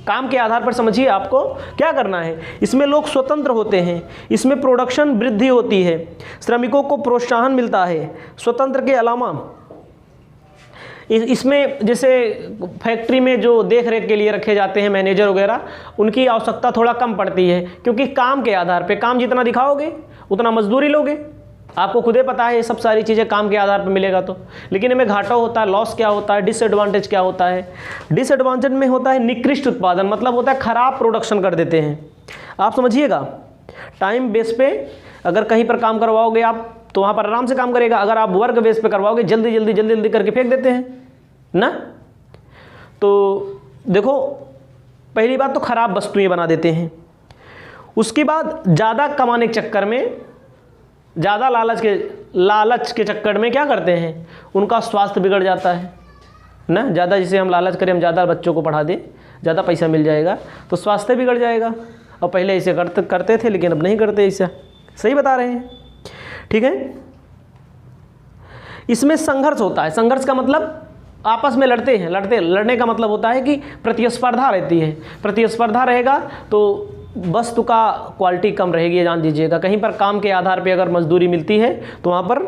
काम के आधार पर समझिए आपको क्या करना है। इसमें लोग स्वतंत्र होते हैं, इसमें प्रोडक्शन वृद्धि होती है, श्रमिकों को प्रोत्साहन मिलता है। स्वतंत्र के अलावा इसमें जैसे फैक्ट्री में जो देख रेख के लिए रखे जाते हैं मैनेजर वगैरह, उनकी आवश्यकता थोड़ा कम पड़ती है, क्योंकि काम के आधार पे काम जितना दिखाओगे उतना मजदूरी लोगे। आपको खुदे पता है ये सब सारी चीज़ें काम के आधार पर मिलेगा तो। लेकिन इनमें घाटा होता है, लॉस क्या होता है, डिसएडवांटेज क्या होता है। डिसएडवांटेज में होता है निकृष्ट उत्पादन, मतलब होता है खराब प्रोडक्शन कर देते हैं। आप समझिएगा, टाइम बेस पे अगर कहीं पर काम करवाओगे आप तो वहाँ पर आराम से काम करेगा, अगर आप वर्क बेस पे करवाओगे जल्दी जल्दी जल्दी जल्दी करके फेंक देते हैं ना। तो देखो, पहली बात तो खराब वस्तुएं बना देते हैं। उसके बाद ज़्यादा कमाने के चक्कर में, ज़्यादा लालच के चक्कर में क्या करते हैं, उनका स्वास्थ्य बिगड़ जाता है ना। ज़्यादा जैसे हम लालच करें, हम ज़्यादा बच्चों को पढ़ा दें, ज़्यादा पैसा मिल जाएगा तो स्वास्थ्य बिगड़ जाएगा। और पहले ऐसे करते थे लेकिन अब नहीं करते ऐसा, सही बता रहे हैं, ठीक है। इसमें संघर्ष होता है, संघर्ष का मतलब आपस में लड़ते हैं, लड़ने का मतलब होता है कि प्रतिस्पर्धा रहती है। प्रतिस्पर्धा रहेगा तो वस्तु का क्वालिटी कम रहेगी, जान दीजिएगा। कहीं पर काम के आधार पे अगर मजदूरी मिलती है तो वहाँ पर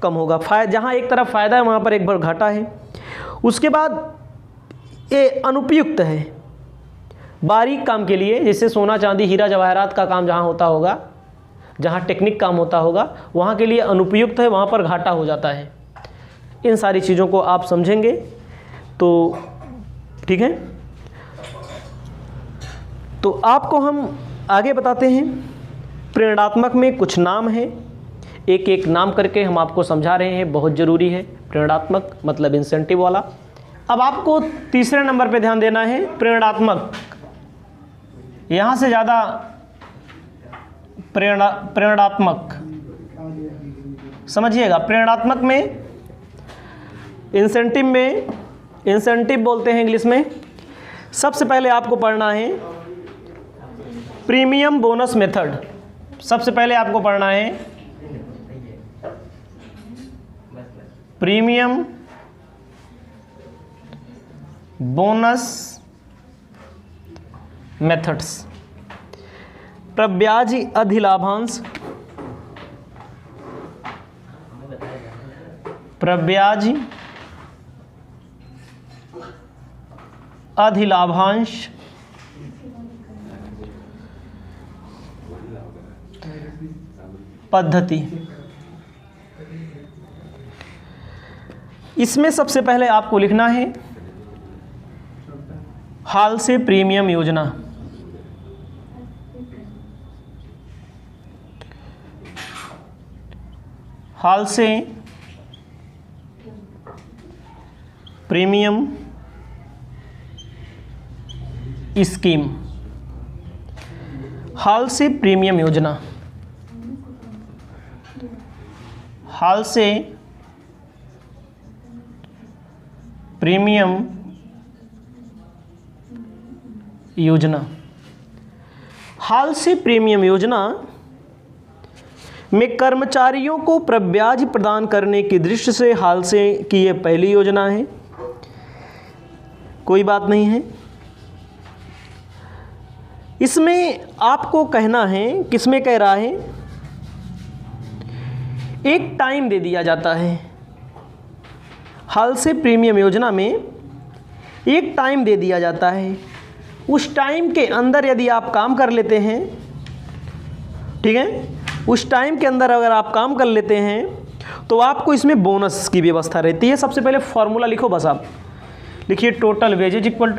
कम होगा, जहाँ एक तरफ फ़ायदा है वहाँ पर एक बार घाटा है। उसके बाद ये अनुपयुक्त है, बारीक काम के लिए, जैसे सोना चांदी हीरा जवाहरात का काम जहाँ होता होगा, जहाँ टेक्निक काम होता होगा, वहाँ के लिए अनुपयुक्त है, वहाँ पर घाटा हो जाता है। इन सारी चीज़ों को आप समझेंगे तो ठीक है। तो आपको हम आगे बताते हैं, प्रेरणात्मक में कुछ नाम हैं, एक एक नाम करके हम आपको समझा रहे हैं, बहुत ज़रूरी है। प्रेरणात्मक मतलब इंसेंटिव वाला। अब आपको तीसरे नंबर पे ध्यान देना है, प्रेरणात्मक। यहाँ से ज़्यादा प्रेरणात्मक समझिएगा। प्रेरणात्मक में इंसेंटिव बोलते हैं इंग्लिश में। सबसे पहले आपको पढ़ना है प्रीमियम बोनस मेथड। सबसे पहले आपको पढ़ना है प्रीमियम बोनस मेथड्स। प्रब्याजी अधिलाभांश, प्रब्याजी अधिलाभांश पद्धति। इसमें सबसे पहले आपको लिखना है हाल से प्रीमियम योजना। हाल से प्रीमियम स्कीम, हाल से प्रीमियम योजना, हाल से प्रीमियम योजना। हाल से प्रीमियम योजना में कर्मचारियों को प्रब्याज प्रदान करने की दृष्टि से हाल से की यह पहली योजना है। कोई बात नहीं है। इसमें आपको कहना है, किसमें कह रहा है, एक टाइम दे दिया जाता है। हाल से प्रीमियम योजना में एक टाइम दे दिया जाता है। उस टाइम के अंदर यदि आप काम कर लेते हैं, ठीक है, उस टाइम के अंदर अगर आप काम कर लेते हैं तो आपको इसमें बोनस की व्यवस्था रहती है। सबसे पहले फॉर्मूला लिखो, बस आप लिखिए total wages equal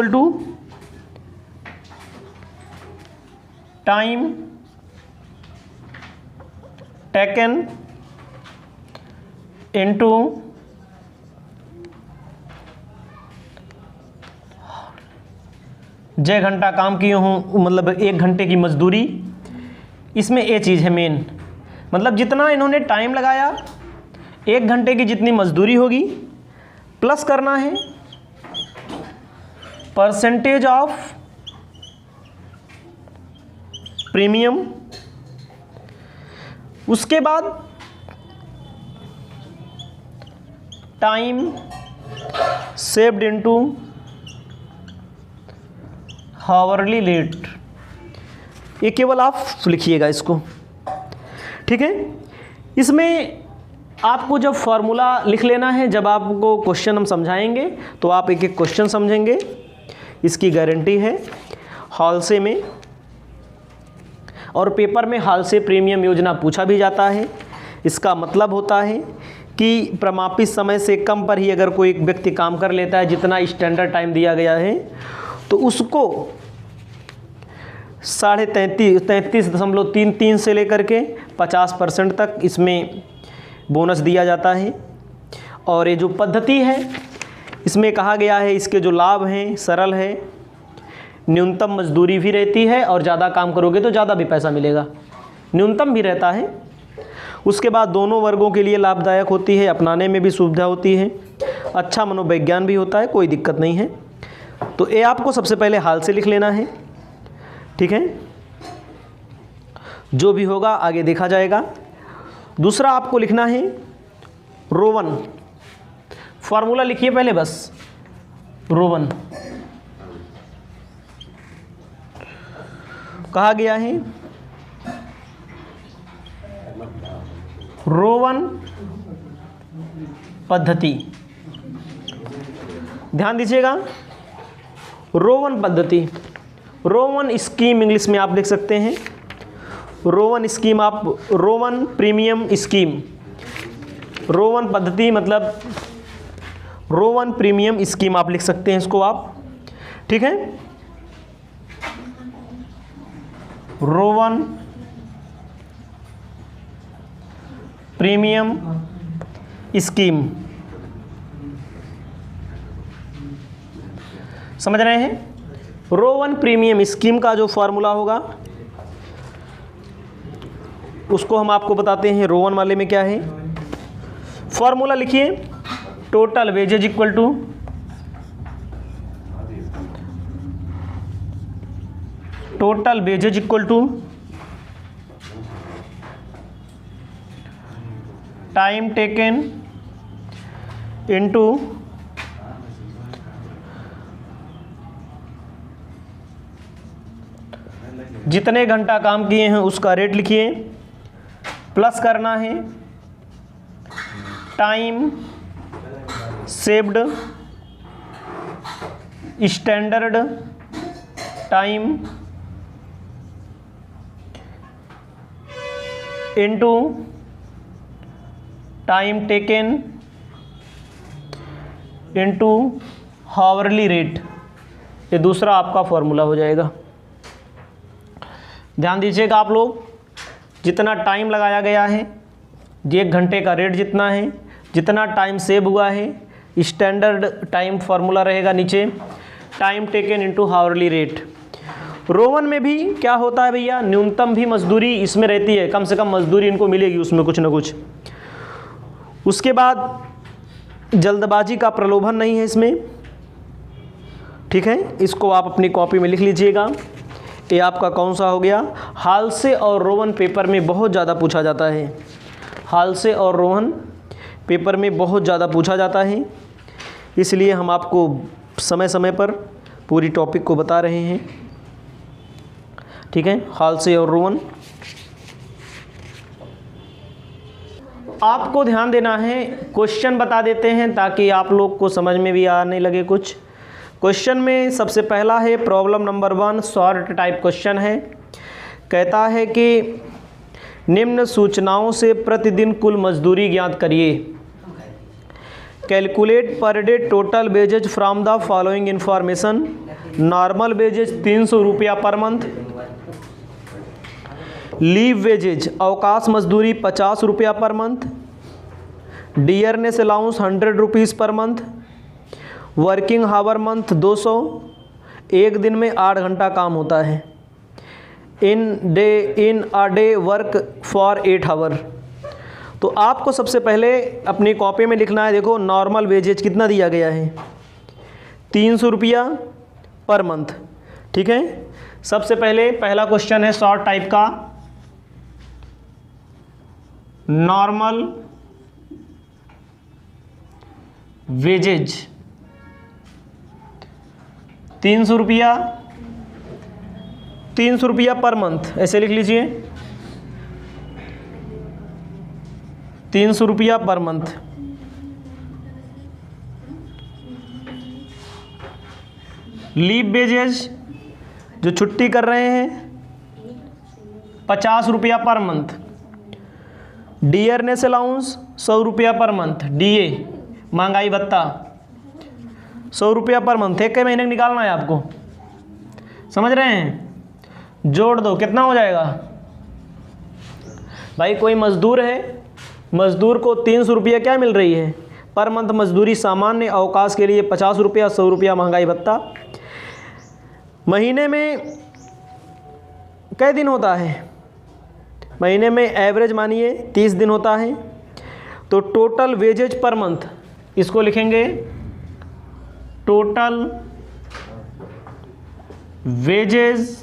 to time taken into जय घंटा काम किए हूँ, मतलब 1 घंटे की मजदूरी, इसमें ये चीज़ है मेन, मतलब जितना इन्होंने टाइम लगाया 1 घंटे की जितनी मजदूरी होगी प्लस करना है परसेंटेज ऑफ प्रीमियम, उसके बाद time saved into hourly rate. ये केवल आप लिखिएगा इसको, ठीक है। इसमें आपको जब फॉर्मूला लिख लेना है, जब आपको क्वेश्चन हम समझाएंगे तो आप एक एक क्वेश्चन समझेंगे, इसकी गारंटी है। हाल से में और पेपर में हाल से प्रीमियम योजना पूछा भी जाता है। इसका मतलब होता है कि प्रमापित समय से कम पर ही अगर कोई एक व्यक्ति काम कर लेता है, जितना स्टैंडर्ड टाइम दिया गया है, तो उसको 33.33 से लेकर के 50% तक इसमें बोनस दिया जाता है। और ये जो पद्धति है इसमें कहा गया है, इसके जो लाभ हैं सरल है, न्यूनतम मजदूरी भी रहती है और ज़्यादा काम करोगे तो ज़्यादा भी पैसा मिलेगा, न्यूनतम भी रहता है। उसके बाद दोनों वर्गों के लिए लाभदायक होती है, अपनाने में भी सुविधा होती है, अच्छा मनोविज्ञान भी होता है, कोई दिक्कत नहीं है। तो ये आपको सबसे पहले हाल से लिख लेना है, ठीक है। जो भी होगा आगे देखा जाएगा। दूसरा आपको लिखना है रोवन, फॉर्मूला लिखिए पहले बस, रोवन कहा गया है, रोवन पद्धति, ध्यान दीजिएगा, रोवन पद्धति, रोवन स्कीम इंग्लिश में आप देख सकते हैं, रोवन स्कीम, आप रोवन प्रीमियम स्कीम, रोवन पद्धति मतलब रोवन प्रीमियम स्कीम आप लिख सकते हैं इसको आप, ठीक है। रोवन प्रीमियम स्कीम, समझ रहे हैं। रोवन प्रीमियम स्कीम का जो फॉर्मूला होगा उसको हम आपको बताते हैं। रोवन वाले में क्या है, फॉर्मूला लिखिए, total wages equal to time taken into जितने घंटा काम किए हैं उसका रेट लिखिए, प्लस करना है time saved standard time into time taken into hourly rate. ये दूसरा आपका फॉर्मूला हो जाएगा। ध्यान दीजिएगा आप लोग, जितना टाइम लगाया गया है, 1 घंटे का रेट जितना है, जितना टाइम सेव हुआ है, स्टैंडर्ड टाइम फार्मूला रहेगा नीचे, time taken into hourly rate. Rowan में भी क्या होता है भैया, न्यूनतम भी मजदूरी इसमें रहती है, कम से कम मजदूरी इनको मिलेगी उसमें कुछ ना कुछ। उसके बाद जल्दबाजी का प्रलोभन नहीं है इसमें, ठीक है। इसको आप अपनी कॉपी में लिख लीजिएगा। ये आपका कौन सा हो गया, हाल से और रोवन पेपर में बहुत ज़्यादा पूछा जाता है, हाल से और रोवन पेपर में बहुत ज़्यादा पूछा जाता है, इसलिए हम आपको समय समय पर पूरी टॉपिक को बता रहे हैं, ठीक है। हाल से और रोवन आपको ध्यान देना है। क्वेश्चन बता देते हैं ताकि आप लोग को समझ में भी आने लगे कुछ। क्वेश्चन में सबसे पहला है problem number 1, short type question है। कहता है कि निम्न सूचनाओं से प्रतिदिन कुल मजदूरी ज्ञात करिए। Calculate per day total wages from the following information. Normal wages 300 रुपया पर मंथ, लीव वेजेज अवकाश मजदूरी 50 रुपया per month, dearness allowance 100 rupees per month, working hour month 200, एक दिन में 8 घंटा काम होता है। In a day work for 8 hour. तो आपको सबसे पहले अपनी कॉपी में लिखना है। देखो नॉर्मल वेजेज कितना दिया गया है, 300 रुपया पर मंथ। ठीक है, सबसे पहले पहला क्वेश्चन है शॉर्ट टाइप का, नॉर्मल वेजेज 300 रुपया पर मंथ, ऐसे लिख लीजिए 300 रुपया पर मंथ। लीव वेजेज जो छुट्टी कर रहे हैं 50 रुपया पर मंथ। डियरनेस अलाउंस 100 रुपया पर मंथ। डीए महंगाई भत्ता 100 रुपया पर मंथ। एक महीने का निकालना है आपको, समझ रहे हैं? जोड़ दो, कितना हो जाएगा भाई? कोई मजदूर है, मजदूर को 300 रुपया क्या मिल रही है पर मंथ मजदूरी। सामान्य अवकाश के लिए 50 रुपया, 100 रुपया महंगाई भत्ता। महीने में कई दिन होता है? महीने में एवरेज मानिए 30 दिन होता है। तो टोटल वेजेज पर मंथ, इसको लिखेंगे total wages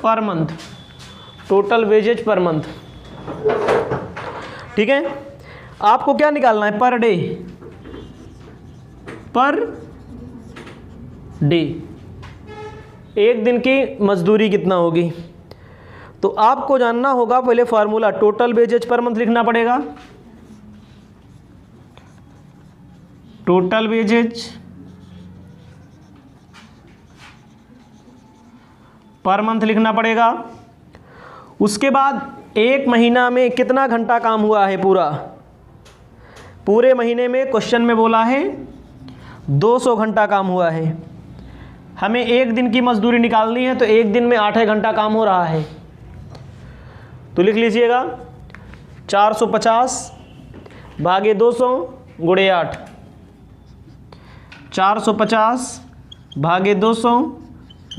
per month. Total wages per month. ठीक है, आपको क्या निकालना है? Per day. पर डे एक दिन की मजदूरी कितना होगी? तो आपको जानना होगा पहले formula, total wages per month लिखना पड़ेगा। टोटल वेजेज पर मंथ लिखना पड़ेगा। उसके बाद एक महीना में कितना घंटा काम हुआ है पूरा? पूरे महीने में क्वेश्चन में बोला है 200 घंटा काम हुआ है। हमें एक दिन की मजदूरी निकालनी है, तो एक दिन में 8 घंटा काम हो रहा है। तो लिख लीजिएगा 450 भागे 200 गुणे 8। 450 भागे 200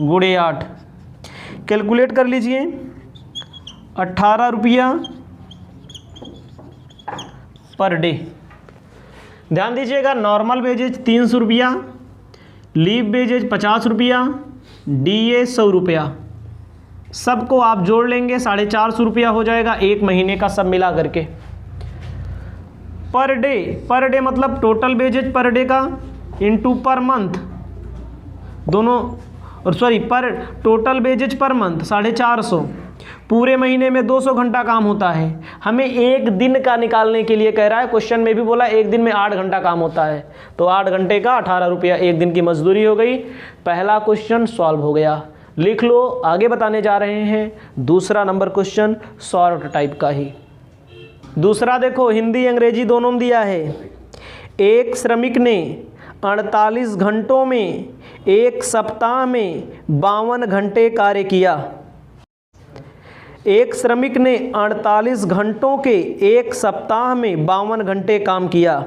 गुणे 8। कैलकुलेट कर लीजिए, 18 रुपया पर डे। ध्यान दीजिएगा, नॉर्मल वेजेज 300 रुपया, लीव वेजेज 50 रुपया, डीए 100 रुपया। सबको आप जोड़ लेंगे 450 रुपया हो जाएगा एक महीने का, सब मिला करके। पर डे मतलब टोटल वेजेज पर डे का इंटू पर मंथ, दोनों, और सॉरी पर टोटल वेजेज पर मंथ 450। पूरे महीने में 200 घंटा काम होता है। हमें एक दिन का निकालने के लिए कह रहा है। क्वेश्चन में भी बोला एक दिन में 8 घंटा काम होता है, तो 8 घंटे का 18 रुपया एक दिन की मजदूरी हो गई। पहला क्वेश्चन सॉल्व हो गया। लिख लो, आगे बताने जा रहे हैं दूसरा नंबर क्वेश्चन शॉर्ट टाइप का ही। दूसरा देखो, हिंदी अंग्रेजी दोनों में दिया है। एक श्रमिक ने 48 घंटों में एक सप्ताह में 52 घंटे कार्य किया। एक श्रमिक ने 48 घंटों के एक सप्ताह में 52 घंटे काम किया।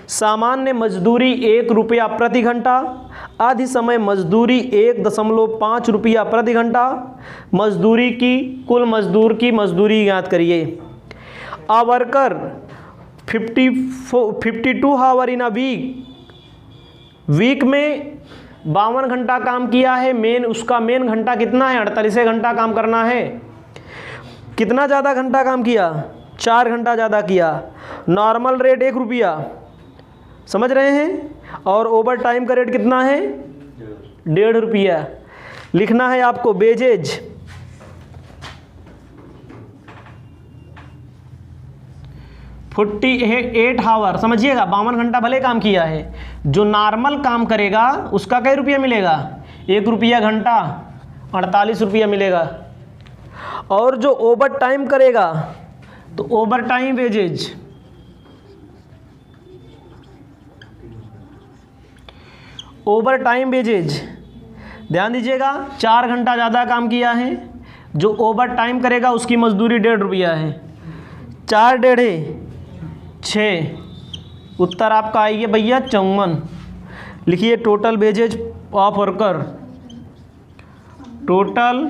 सामान्य मजदूरी 1 रुपया प्रति घंटा, आधी समय मजदूरी 1.5 रुपया प्रति घंटा। मजदूरी की, कुल मजदूर की मजदूरी याद करिए। A worker 52 hour in a week में 52 घंटा काम किया है। उसका मेन घंटा कितना है? 48 घंटा काम करना है। कितना ज़्यादा घंटा काम किया? 4 घंटा ज़्यादा किया। नॉर्मल रेट 1 रुपया, समझ रहे हैं? और ओवर टाइम का रेट कितना है? 1.5 रुपया। लिखना है आपको वेजेज 48 आवर, समझिएगा 52 घंटा भले काम किया है। जो नॉर्मल काम करेगा उसका कई रुपया मिलेगा? 1 रुपया घंटा, 48 रुपया मिलेगा। और जो ओवर टाइम करेगा तो ओवर टाइम वेजेज ध्यान दीजिएगा, 4 घंटा ज़्यादा काम किया है। जो ओवर टाइम करेगा उसकी मजदूरी 1.5 रुपया है। 4 डेढ़े 6, उत्तर आपका आइए भैया 54। लिखिए total wages of worker, total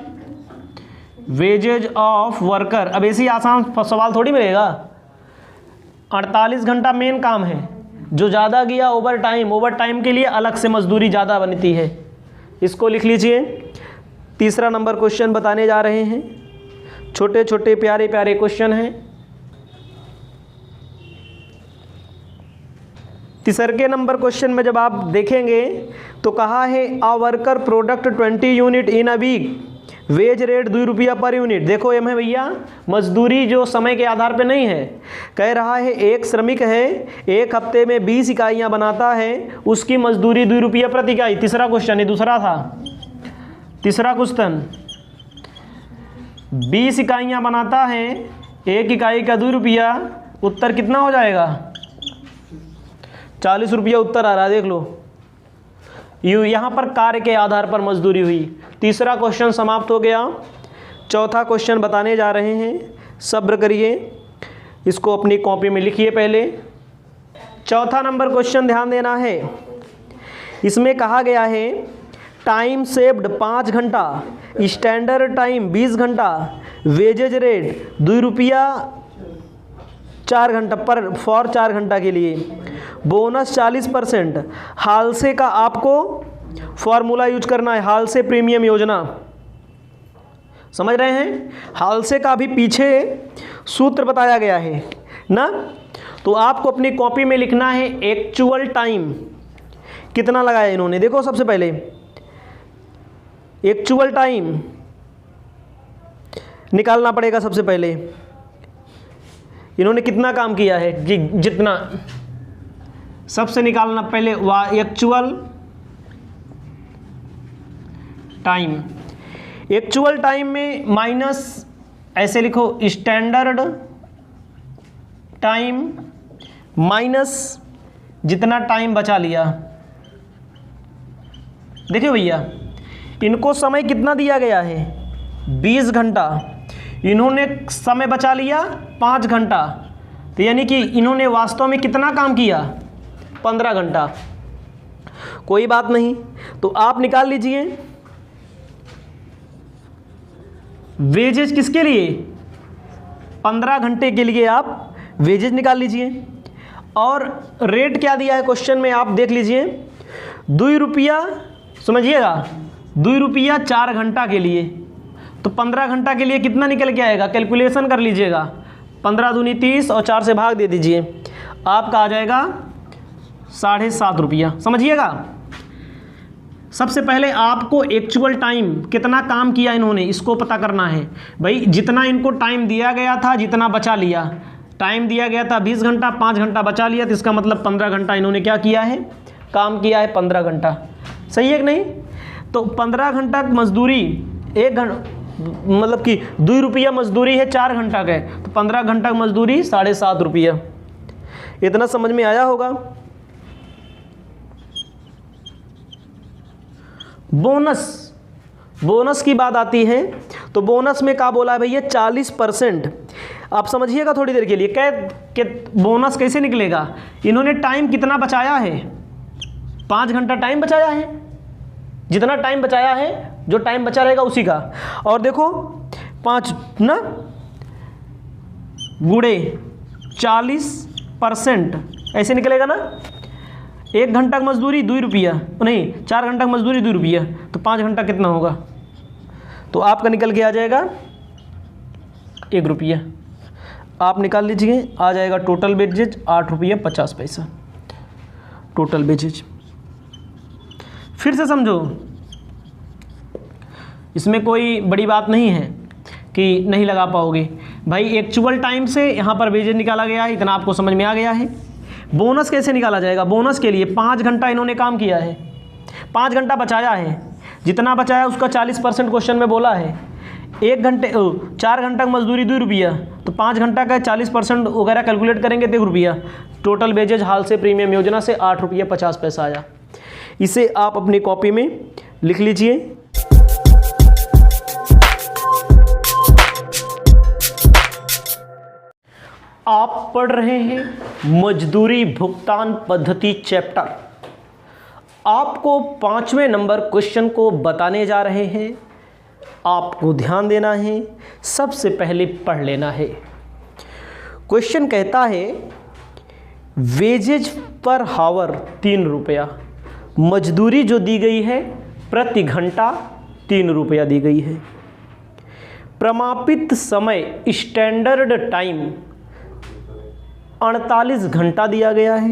wages of worker. अब ऐसी आसान सवाल थोड़ी मिलेगा। 48 घंटा मेन काम है, जो ज़्यादा गया ओवर टाइम के लिए अलग से मजदूरी ज़्यादा बनती है। इसको लिख लीजिए। तीसरा नंबर क्वेश्चन बताने जा रहे हैं। छोटे छोटे प्यारे प्यारे क्वेश्चन हैं। तीसरे नंबर क्वेश्चन में जब आप देखेंगे तो कहा है a worker product 20 unit in a week, wage rate 2 रुपया पर यूनिट। देखो एम है भैया, मजदूरी जो समय के आधार पे नहीं है। कह रहा है एक श्रमिक है, एक हफ्ते में 20 इकाइयाँ बनाता है, उसकी मजदूरी 2 रुपया प्रति इकाई। तीसरा क्वेश्चन, ये दूसरा था। तीसरा क्वेश्चन, 20 इकाइयाँ बनाता है, एक इकाई का 2 रुपया, उत्तर कितना हो जाएगा? 40 रुपया उत्तर आ रहा है, देख लो। यहाँ पर कार्य के आधार पर मजदूरी हुई। तीसरा क्वेश्चन समाप्त हो गया। चौथा क्वेश्चन बताने जा रहे हैं, सब्र करिए, इसको अपनी कॉपी में लिखिए पहले। चौथा नंबर क्वेश्चन ध्यान देना है। इसमें कहा गया है टाइम सेव्ड 5 घंटा, स्टैंडर्ड टाइम 20 घंटा, वेजेज रेट 2 रुपया 4 घंटा पर फॉर 4 घंटा के लिए, बोनस 40%। हाल से का आपको फॉर्मूला यूज करना है, हाल से प्रीमियम योजना। समझ रहे हैं? हाल से का भी पीछे सूत्र बताया गया है ना। तो आपको अपनी कॉपी में लिखना है एक्चुअल टाइम कितना लगाया इन्होंने। देखो सबसे पहले एक्चुअल टाइम निकालना पड़ेगा। सबसे पहले इन्होंने कितना काम किया है कि जितना, सबसे निकालना पहले एक्चुअल टाइम। एक्चुअल टाइम में माइनस, ऐसे लिखो स्टैंडर्ड टाइम माइनस जितना टाइम बचा लिया। देखिए भैया, इनको समय कितना दिया गया है? 20 घंटा। इन्होंने समय बचा लिया 5 घंटा, तो यानी कि इन्होंने वास्तव में कितना काम किया? 15 घंटा। कोई बात नहीं, तो आप निकाल लीजिए वेजेज किसके लिए? 15 घंटे के लिए आप वेजेज निकाल लीजिए। और रेट क्या दिया है क्वेश्चन में आप देख लीजिए, 2 रुपया, समझिएगा 2 रुपया 4 घंटा के लिए। तो 15 घंटा के लिए कितना निकल के आएगा? कैलकुलेशन कर लीजिएगा। 15 दूनी 30 और 4 से भाग दे दीजिए, आपका आ जाएगा 7.5 रुपया। समझिएगा, सबसे पहले आपको एक्चुअल टाइम कितना काम किया इन्होंने इसको पता करना है। भाई जितना इनको टाइम दिया गया था, जितना बचा लिया। टाइम दिया गया था 20 घंटा, 5 घंटा बचा लिया, तो इसका मतलब 15 घंटा इन्होंने क्या किया है? काम किया है 15 घंटा। सही है कि नहीं? तो 15 घंटा मजदूरी, एक घंटा मतलब कि 2 रुपया मजदूरी है 4 घंटा का, तो 15 घंटा मजदूरी 7.5 रुपया। इतना समझ में आया होगा। बोनस की बात आती है, तो बोनस में क्या बोला है भैया? 40%। आप समझिएगा थोड़ी देर के लिए, कि बोनस कैसे निकलेगा। इन्होंने टाइम कितना बचाया है? 5 घंटा टाइम बचाया है। जितना टाइम बचाया है, जो टाइम बचा रहेगा उसी का। और देखो 5 ना गुणे 40%, ऐसे निकलेगा ना। 1 घंटा की मजदूरी 2 रुपया, नहीं 4 घंटा की मजदूरी 2 रुपया, तो 5 घंटा कितना होगा? तो आपका निकल के आ जाएगा 1 रुपया। आप निकाल लीजिए, आ जाएगा टोटल वेजेज 8 रुपया 50 पैसा टोटल वेजेज। फिर से समझो, इसमें कोई बड़ी बात नहीं है कि नहीं लगा पाओगे। भाई एक्चुअल टाइम से यहाँ पर वेजेज निकाला गया है, इतना आपको समझ में आ गया है। बोनस कैसे निकाला जाएगा? बोनस के लिए 5 घंटा इन्होंने काम किया है, 5 घंटा बचाया है, जितना बचाया उसका 40% क्वेश्चन में बोला है। 4 घंटा की मजदूरी 2 रुपया, तो 5 घंटा का 40% वगैरह कैलकुलेट करेंगे तो 1 रुपया। टोटल वेजेज हाल से प्रीमियम योजना से 8 रुपया 50 पैसा आया। इसे आप अपनी कॉपी में लिख लीजिए। आप पढ़ रहे हैं मजदूरी भुगतान पद्धति चैप्टर। आपको 5वें नंबर क्वेश्चन को बताने जा रहे हैं। आपको ध्यान देना है, सबसे पहले पढ़ लेना है। क्वेश्चन कहता है वेजेज पर हावर 3 रुपया, मजदूरी जो दी गई है प्रति घंटा 3 रुपया दी गई है। प्रमापित समय स्टैंडर्ड टाइम 48 घंटा दिया गया है।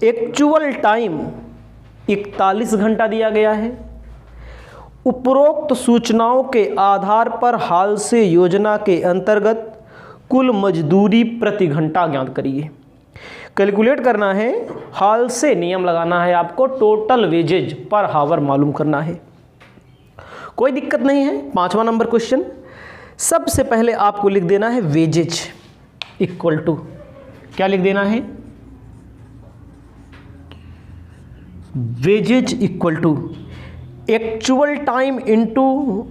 एक्चुअल टाइम 41 घंटा दिया गया है। उपरोक्त सूचनाओं के आधार पर हाल से योजना के अंतर्गत कुल मजदूरी प्रति घंटा ज्ञात करिए। कैलकुलेट करना है, हाल से नियम लगाना है आपको, टोटल वेजेज पर हावर मालूम करना है। कोई दिक्कत नहीं है। 5वां नंबर क्वेश्चन, सबसे पहले आपको लिख देना है वेजेज इक्वल टू, क्या लिख देना है, wages equal to actual time into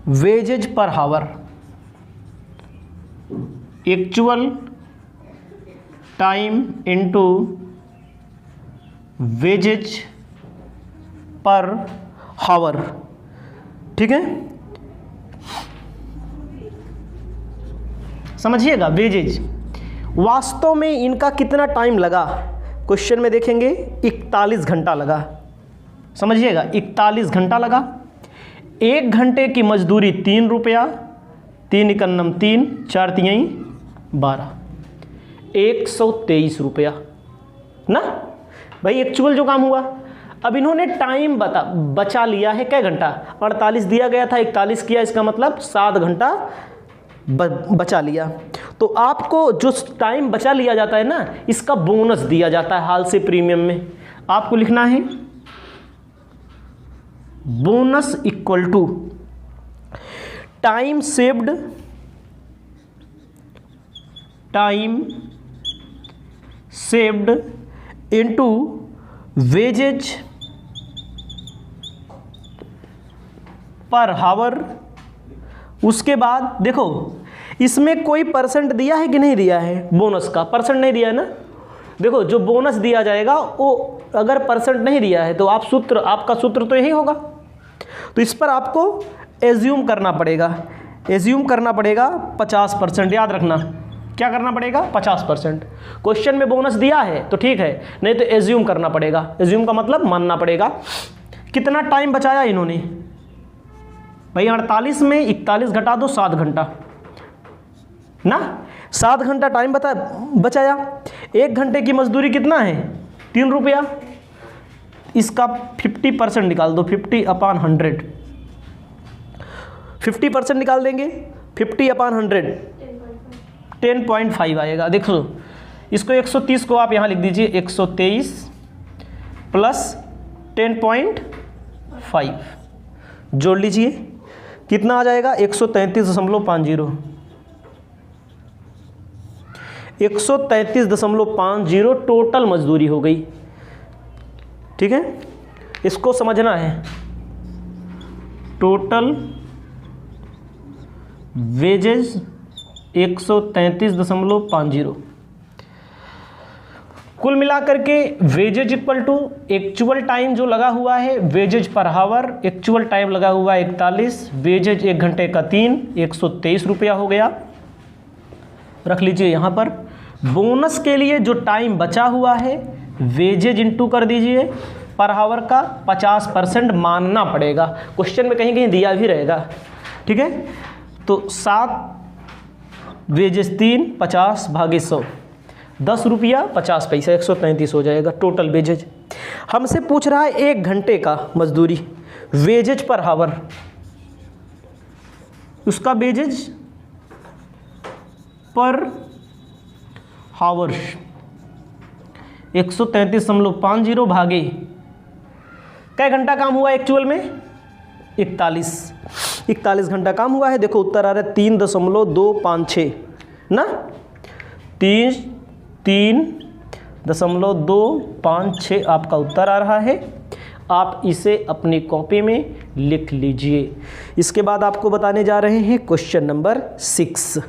wages per hour. Actual time into wages per hour, ठीक है। समझिएगा, वेजेज वास्तव में इनका कितना टाइम लगा, क्वेश्चन में देखेंगे 41 घंटा लगा। समझिएगा, 41 घंटा लगा। 1 घंटे की मजदूरी 3 रुपया, 3 एकन्नम 3, 4 तियाई 12, 123 रुपया ना भाई। एक्चुअल जो काम हुआ, अब इन्होंने टाइम बचा लिया है, क्या घंटा, 48 दिया गया था, 41 किया, इसका मतलब 7 घंटा बचा लिया। तो आपको जो टाइम बचा लिया जाता है ना, इसका बोनस दिया जाता है हाल से प्रीमियम में। आपको लिखना है bonus equal to time saved, time saved into wages per hour. उसके बाद देखो, इसमें कोई परसेंट दिया है कि नहीं दिया है, बोनस का परसेंट नहीं दिया है ना। देखो, जो बोनस दिया जाएगा वो अगर परसेंट नहीं दिया है तो आपका सूत्र तो यही होगा। तो इस पर आपको एज्यूम करना पड़ेगा, 50%। याद रखना, क्या करना पड़ेगा, 50%। क्वेश्चन में बोनस दिया है तो ठीक है, नहीं तो एज्यूम करना पड़ेगा। एज्यूम का मतलब मानना पड़ेगा। कितना टाइम बचाया इन्होंने भाई, 48 में 41 घटा दो, 7 घंटा ना, 7 घंटा टाइम बचाया। 1 घंटे की मजदूरी कितना है, 3 रुपया। इसका 50% निकाल दो, 50/100, 50% निकाल देंगे, 50/100 10.5 आएगा। देखो, इसको 130 को आप यहाँ लिख दीजिए, 123 प्लस 10.5 जोड़ लीजिए, कितना आ जाएगा, 133.50। 133.50 टोटल मजदूरी हो गई, ठीक है। इसको समझना है, टोटल वेजेज 133.50। कुल मिलाकर के wages equal to actual time जो लगा हुआ है, wages per hour, actual time लगा हुआ है 41, वेजेज 1 घंटे का 3, 123 रुपया हो गया। रख लीजिए यहाँ पर। बोनस के लिए जो टाइम बचा हुआ है, वेजेज इंटू कर दीजिए, पर हावर का 50% मानना पड़ेगा। क्वेश्चन में कहीं कहीं दिया भी रहेगा, ठीक है। तो 7 वेजेज 3, 50 भागे 100, 10 रुपया 50 पैसा, 133 हो जाएगा टोटल वेजेज। हमसे पूछ रहा है 1 घंटे का मजदूरी, वेजेज पर हावर, उसका वेजेज पर हावर 133.50 भागे, क्या घंटा काम हुआ एक्चुअल में, 41 घंटा काम हुआ है। देखो उत्तर आ रहा है 3.256 ना, 3.256 आपका उत्तर आ रहा है। आप इसे अपनी कॉपी में लिख लीजिए। इसके बाद आपको बताने जा रहे हैं क्वेश्चन नंबर 6,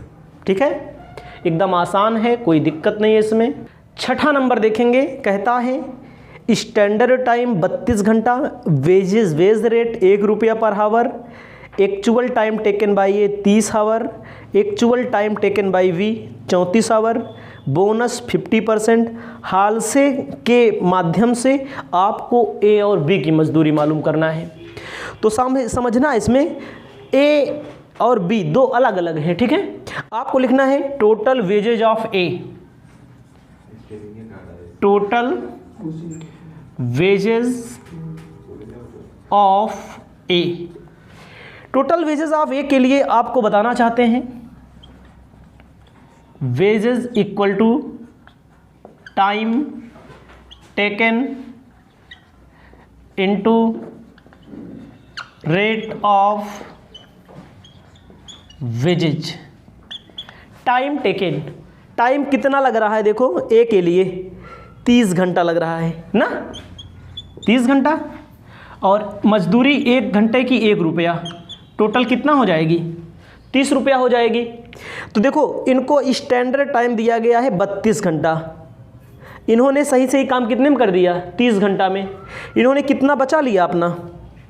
ठीक है। एकदम आसान है, कोई दिक्कत नहीं है इसमें। 6ठा नंबर देखेंगे, कहता है स्टैंडर्ड टाइम 32 घंटा, वेज रेट 1 रुपया per hour, actual time taken by A 30 hour, actual time taken by B 34 hour, bonus 50%। हाल से के माध्यम से आपको ए और बी की मजदूरी मालूम करना है। तो समझना इसमें ए और बी दो अलग अलग हैं, ठीक है। आपको लिखना है total wages of A, total wages of A. Total wages of A के लिए आपको बताना चाहते हैं wages equal to time taken into rate of wages. Time taken, time कितना लग रहा है देखो ए के लिए 30 घंटा लग रहा है ना, 30 घंटा, और मजदूरी 1 घंटे की 1 रुपया, टोटल कितना हो जाएगी 30 रुपया हो जाएगी। तो देखो इनको स्टैंडर्ड टाइम दिया गया है 32 घंटा, इन्होंने सही सही काम कितने में कर दिया 30 घंटा में। इन्होंने कितना बचा लिया अपना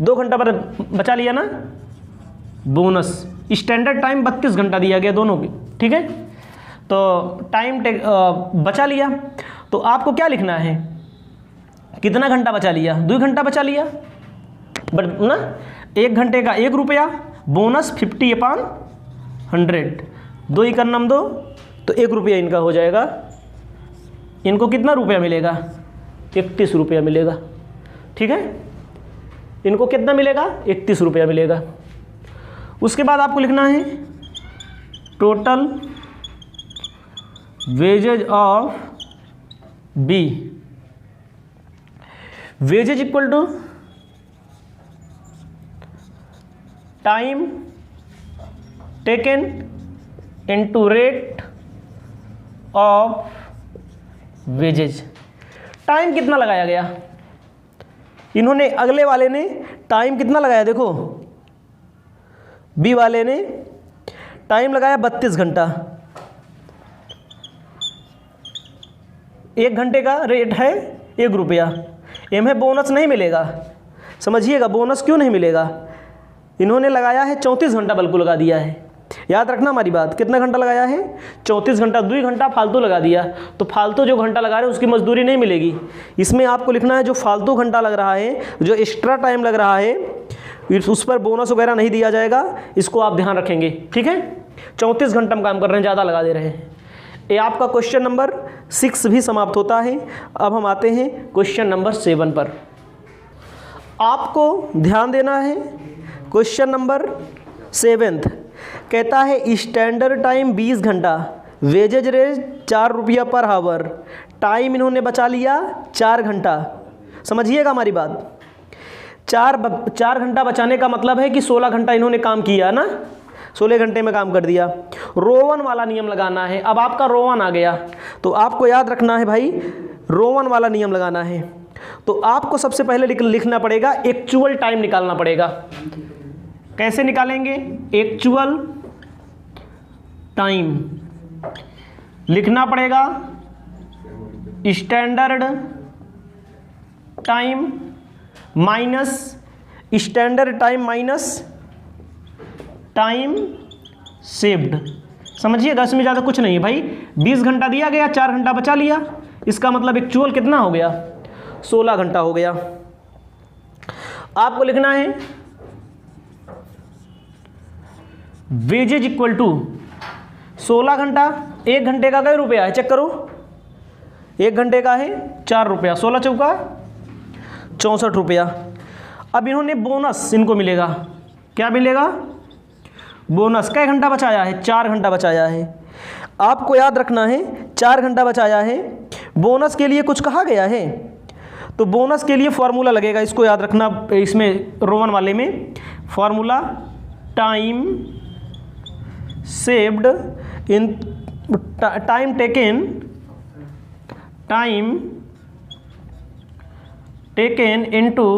2 घंटा पर बचा लिया ना, बोनस। स्टैंडर्ड टाइम 32 घंटा दिया गया दोनों की, ठीक है। तो टाइम बचा लिया, तो आपको क्या लिखना है कितना घंटा बचा लिया 2 घंटा बचा लिया, बट ना 1 घंटे का 1 रुपया, बोनस 50/100, 2 ही करना 2, तो 1 रुपया इनका हो जाएगा। इनको कितना रुपया मिलेगा 31 रुपया मिलेगा, ठीक है। इनको कितना मिलेगा 31 रुपया मिलेगा। उसके बाद आपको लिखना है total wages of B, wages equal to time taken into rate of wages. Time कितना लगाया गया, इन्होंने अगले वाले ने टाइम कितना लगाया देखो, बी वाले ने टाइम लगाया 32 घंटा, 1 घंटे का रेट है 1 रुपया, इन्हें बोनस नहीं मिलेगा, समझिएगा बोनस क्यों नहीं मिलेगा, इन्होंने लगाया है 34 घंटा बल्कि लगा दिया है। याद रखना हमारी बात, कितना घंटा लगाया है 34 घंटा, 2 घंटा फालतू लगा दिया, तो फालतू जो घंटा लगा रहे हैं उसकी मजदूरी नहीं मिलेगी। इसमें आपको लिखना है जो फालतू घंटा लग रहा है, जो एक्स्ट्रा टाइम लग रहा है, उस पर बोनस वगैरह नहीं दिया जाएगा, इसको आप ध्यान रखेंगे, ठीक है। 34 घंटा में काम कर रहे हैं, ज़्यादा लगा दे रहे हैं। ये आपका क्वेश्चन नंबर 6 भी समाप्त होता है। अब हम आते हैं क्वेश्चन नंबर 7 पर। आपको ध्यान देना है क्वेश्चन नंबर 7 कहता है स्टैंडर्ड टाइम 20 घंटा, वेजेज रेट 4 रुपया पर हावर, टाइम इन्होंने बचा लिया 4 घंटा। समझिएगा हमारी बात, 4 घंटा बचाने का मतलब है कि 16 घंटा इन्होंने काम किया ना, 16 घंटे में काम कर दिया। रोवन वाला नियम लगाना है। अब आपका रोवन आ गया तो आपको याद रखना है भाई, रोवन वाला नियम लगाना है। तो आपको सबसे पहले लिखना पड़ेगा एक्चुअल टाइम निकालना पड़ेगा। कैसे निकालेंगे एक्चुअल टाइम, लिखना पड़ेगा standard time minus standard time minus time saved. समझिएगा इसमें ज़्यादा कुछ नहीं है भाई, 20 घंटा दिया गया, 4 घंटा बचा लिया, इसका मतलब एक्चुअल कितना हो गया 16 घंटा हो गया। आपको लिखना है वेजेज इक्वल टू 16 घंटा, 1 घंटे का कई रुपया है चेक करो, 1 घंटे का है 4 रुपया, 16 चौका 64 रुपया। अब इन्होंने बोनस इनको मिलेगा, क्या मिलेगा बोनस। कै घंटा बचाया है 4 घंटा बचाया है। आपको याद रखना है 4 घंटा बचाया है, बोनस के लिए कुछ कहा गया है तो बोनस के लिए फॉर्मूला लगेगा, इसको याद रखना। इसमें रोमन वाले में formula time saved in time taken into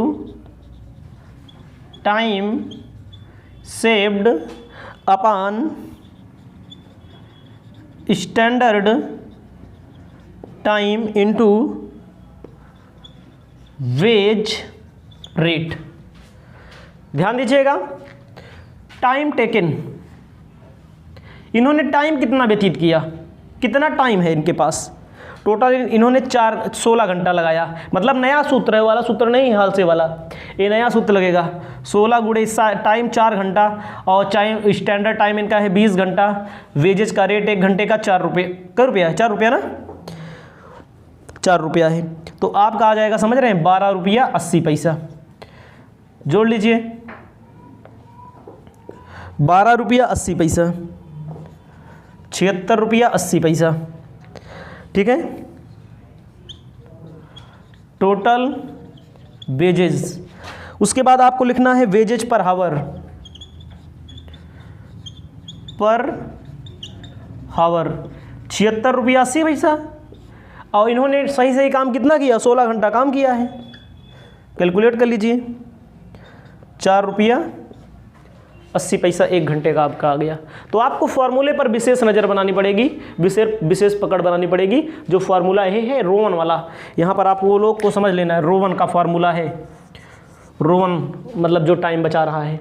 time saved upon standard time into wage rate. ध्यान दीजिएगा, टाइम टेकन, इन्होंने टाइम कितना व्यतीत किया, कितना टाइम है इनके पास, टोटल इन्होंने 16 घंटा लगाया। मतलब नया सूत्र है, वाला सूत्र नहीं, हाल से वाला, ये नया सूत्र लगेगा। 16 गुणे टाइम 4 घंटा और टाइम स्टैंडर्ड टाइम इनका है 20 घंटा। वेजेस का रेट 1 घंटे का 4 रुपये, क्या रुपया है, 4 रुपया ना, 4 रुपया है। तो आपका आ जाएगा, समझ रहे हैं, 12 रुपया 80 पैसा। जोड़ लीजिए, 12 रुपया 80 पैसा, 76 रुपया 80 पैसा। ठीक है, टोटल वेजेस। उसके बाद आपको लिखना है वेजेज पर हावर, पर हावर 76 रुपया 80 पैसा। और इन्होंने सही सही काम कितना किया, 16 घंटा काम किया है। कैलकुलेट कर लीजिए, 4 रुपया 80 पैसा 1 घंटे का आपका आ गया। तो आपको फार्मूले पर विशेष नज़र बनानी पड़ेगी, विशेष पकड़ बनानी पड़ेगी। जो फार्मूला है रोवन वाला, यहाँ पर आप वो लोग को समझ लेना है, रोवन का फार्मूला है। रोवन मतलब जो टाइम बचा रहा है,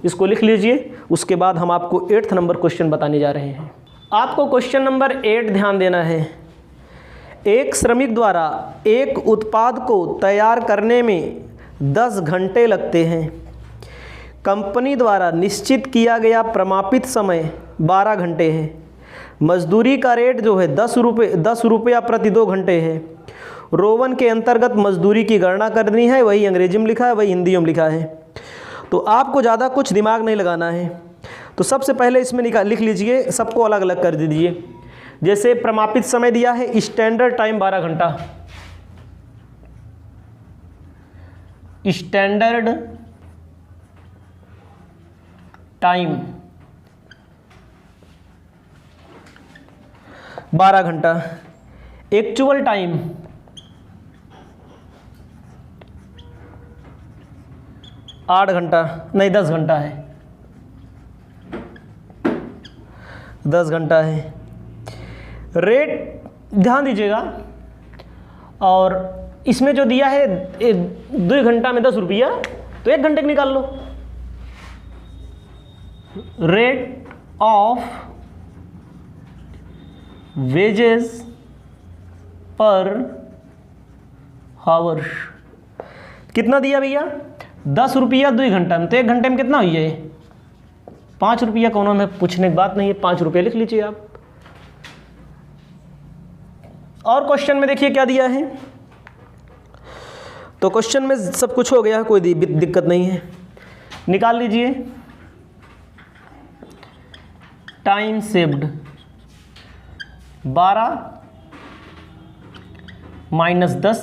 इसको लिख लीजिए। उसके बाद हम आपको 8th नंबर क्वेश्चन बताने जा रहे हैं। आपको क्वेश्चन नंबर 8 ध्यान देना है। एक श्रमिक द्वारा एक उत्पाद को तैयार करने में 10 घंटे लगते हैं। कंपनी द्वारा निश्चित किया गया प्रमापित समय 12 घंटे है। मजदूरी का रेट जो है 10 रुपया प्रति 2 घंटे है। रोवन के अंतर्गत मजदूरी की गणना करनी है, वही अंग्रेजी में लिखा है, वही हिंदी में लिखा है। तो आपको ज़्यादा कुछ दिमाग नहीं लगाना है। तो सबसे पहले इसमें लिख लीजिए, सबको अलग अलग कर दीजिए। जैसे प्रमापित समय दिया है स्टैंडर्ड टाइम 12 घंटा, स्टैंडर्ड टाइम 12 घंटा, एक्चुअल टाइम 8 घंटा, नहीं 10 घंटा है, 10 घंटा है। रेट ध्यान दीजिएगा, और इसमें जो दिया है 2 घंटा में 10 रुपया, तो 1 घंटे का निकाल लो। रेट ऑफ वेजेस पर हावर कितना दिया भैया, 10 रुपया 2 घंटा में, तो 1 घंटे में कितना हुई है, 5 रुपया। कौन में पूछने की बात नहीं है, 5 रुपया लिख लीजिए आप। और क्वेश्चन में देखिए क्या दिया है। तो क्वेश्चन में सब कुछ हो गया, कोई दिक्कत नहीं है, निकाल लीजिए। टाइम सेव्ड 12 माइनस 10,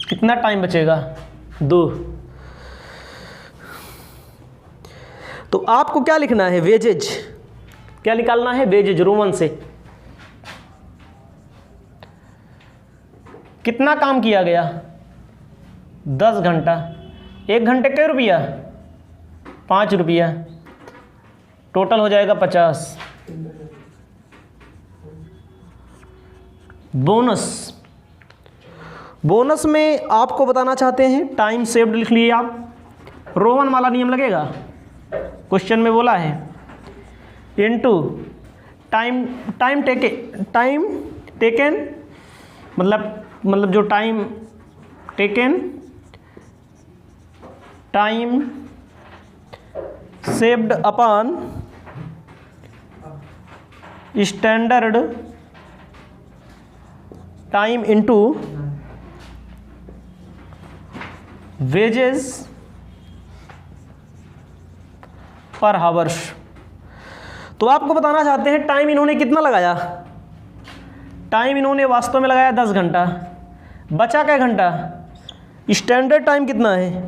कितना टाइम बचेगा, 2। तो आपको क्या लिखना है, वेजेज, क्या निकालना है, वेजेज रोमन से। कितना काम किया गया, 10 घंटा, 1 घंटे कै रुपया, 5 रुपया, टोटल हो जाएगा 50। बोनस में आपको बताना चाहते हैं, टाइम सेव्ड लिख लिए आप, रोवन वाला नियम लगेगा, क्वेश्चन में बोला है, इनटू टाइम टेकन, मतलब जो time taken, time saved upon standard time into wages पर हावर्स। तो आपको बताना चाहते हैं टाइम इन्होंने कितना लगाया, टाइम इन्होंने वास्तव में लगाया 10 घंटा, बचा क्या घंटा, स्टैंडर्ड टाइम कितना है,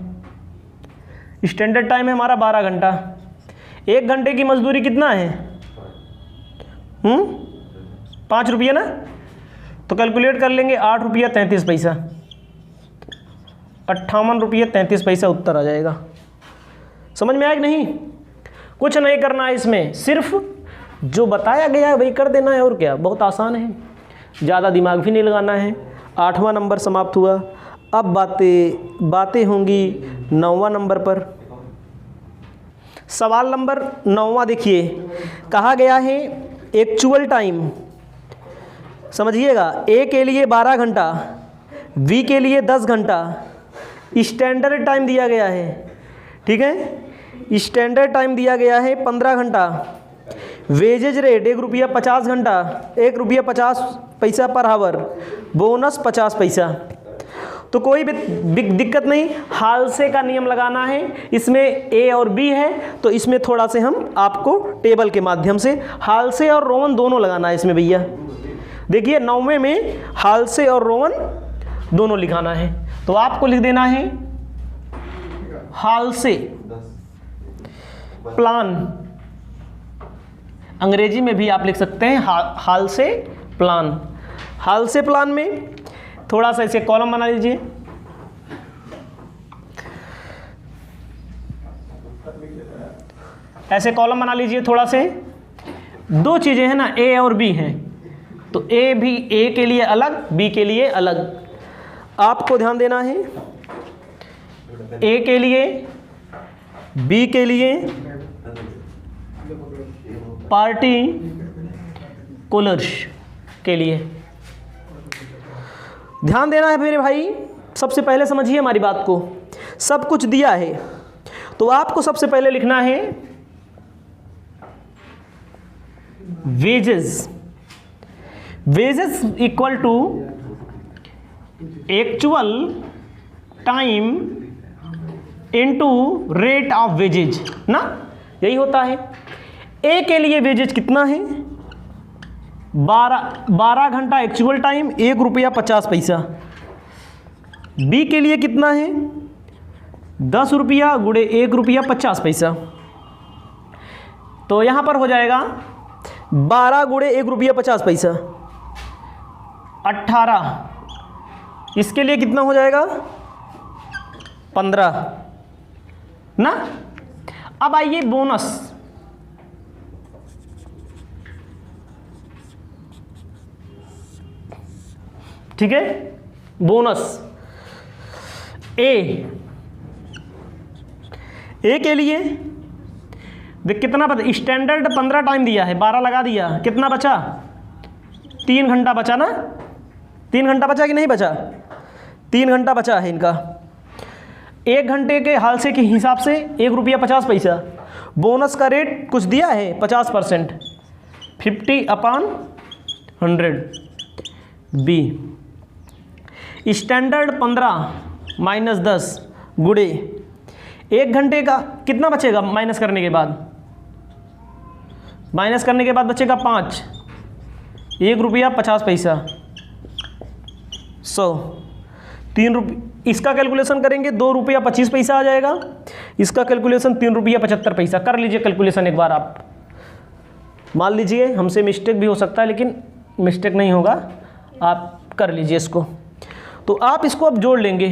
स्टैंडर्ड टाइम है हमारा 12 घंटा। 1 घंटे की मजदूरी कितना है, 5 रुपया ना, तो कैलकुलेट कर लेंगे, 8 रुपया 33 पैसा, 58 रुपया 33 पैसा उत्तर आ जाएगा। समझ में आया कि नहीं, कुछ नहीं करना है इसमें, सिर्फ जो बताया गया है वही कर देना है, और क्या, बहुत आसान है, ज़्यादा दिमाग भी नहीं लगाना है। 8वां नंबर समाप्त हुआ। अब बातें होंगी 9वां नंबर पर। सवाल नंबर 9वां देखिए, कहा गया है एक्चुअल टाइम, समझिएगा, ए के लिए 12 घंटा, बी के लिए 10 घंटा, स्टैंडर्ड टाइम दिया गया है, ठीक है, स्टैंडर्ड टाइम दिया गया है 15 घंटा, वेजेज रेट ₹1.50 घंटा, ₹1.50 पर आवर, बोनस 50 पैसा। तो कोई भी दिक्कत नहीं, हाल से का नियम लगाना है। इसमें ए और बी है तो इसमें थोड़ा से हम आपको टेबल के माध्यम से हाल से और रोमन दोनों लगाना है इसमें भैया। देखिए 9वें में हाल से और रोमन दोनों लिखाना है, तो आपको लिख देना है हाल से प्लान, अंग्रेजी में भी आप लिख सकते हैं हाल से प्लान। हाल से प्लान में थोड़ा सा इसे कॉलम बना लीजिए, ऐसे कॉलम बना लीजिए थोड़ा से। दो चीजें हैं ना, ए और बी हैं, तो ए भी ए के लिए अलग, बी के लिए अलग। आपको ध्यान देना है ए के लिए, बी के लिए पार्टी कूलर्स के लिए ध्यान देना है मेरे भाई। सबसे पहले समझिए हमारी बात को, सब कुछ दिया है तो आपको सबसे पहले लिखना है wages. Wages equal to actual time into rate of wages ना, यही होता है। ए के लिए वेजेज कितना है, 12 घंटा एक्चुअल टाइम, ₹1.50। बी के लिए कितना है, 10 रुपया गुणे ₹1.50। तो यहां पर हो जाएगा 12 गुणे ₹1.50, 18। इसके लिए कितना हो जाएगा, 15 ना। अब आइए बोनस, ठीक है, बोनस ए के लिए देख कितना बचा, स्टैंडर्ड 15 टाइम दिया है, 12 लगा दिया, कितना बचा, 3 घंटा बचा ना, 3 घंटा बचा कि नहीं बचा, 3 घंटा बचा है इनका। 1 घंटे के हाल से के हिसाब से ₹1.50। बोनस का रेट कुछ दिया है 50%, 50/100। बी स्टैंडर्ड 15 माइनस 10 गुणे 1 घंटे का कितना बचेगा, माइनस करने के बाद बचेगा 5, ₹1.50, 100, 3 रुपये। इसका कैलकुलेशन करेंगे ₹2.25 आ जाएगा, इसका कैलकुलेशन ₹3.75। कर लीजिए कैलकुलेशन एक बार आप, मान लीजिए हमसे मिस्टेक भी हो सकता है लेकिन मिस्टेक नहीं होगा, आप कर लीजिए इसको। तो आप इसको अब जोड़ लेंगे,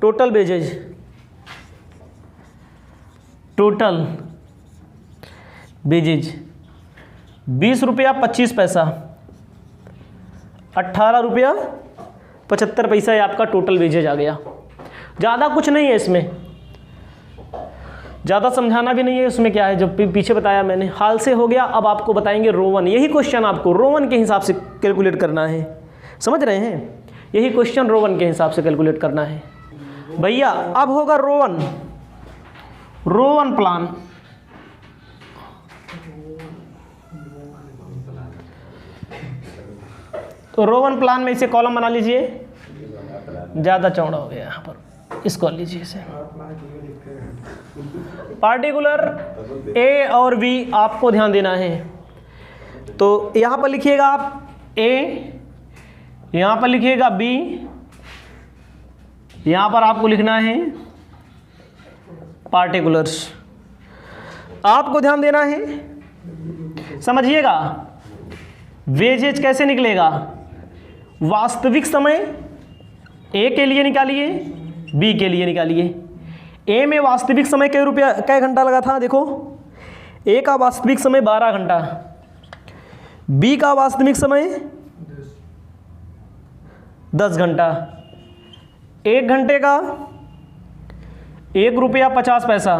टोटल वेजेज, ₹20 ₹20.25, ₹18.75 ये आपका टोटल वेजेज आ गया। ज़्यादा कुछ नहीं है इसमें, ज़्यादा समझाना भी नहीं है। उसमें क्या है, जब पीछे बताया मैंने, हाल से हो गया। अब आपको बताएंगे रोवन, यही क्वेश्चन आपको रोवन के हिसाब से कैलकुलेट करना है, समझ रहे हैं, यही क्वेश्चन रोवन के हिसाब से कैलकुलेट करना है भैया। अब होगा रोवन प्लान। तो रोवन प्लान में इसे कॉलम बना लीजिए, ज़्यादा चौड़ा हो गया यहाँ पर, इसको लीजिए इसे। पार्टिकुलर ए और बी आपको ध्यान देना है, तो यहाँ पर लिखिएगा आप ए, यहाँ पर लिखिएगा बी, यहाँ पर आपको लिखना है पार्टिकुलर्स। आपको ध्यान देना है, समझिएगा वेजेज कैसे निकलेगा, वास्तविक समय ए के लिए निकालिए, बी के लिए निकालिए। ए में वास्तविक समय कै घंटा लगा था, देखो ए का वास्तविक समय 12 घंटा, बी का वास्तविक समय 10 घंटा, 1 घंटे का 1 रुपया 50 पैसा,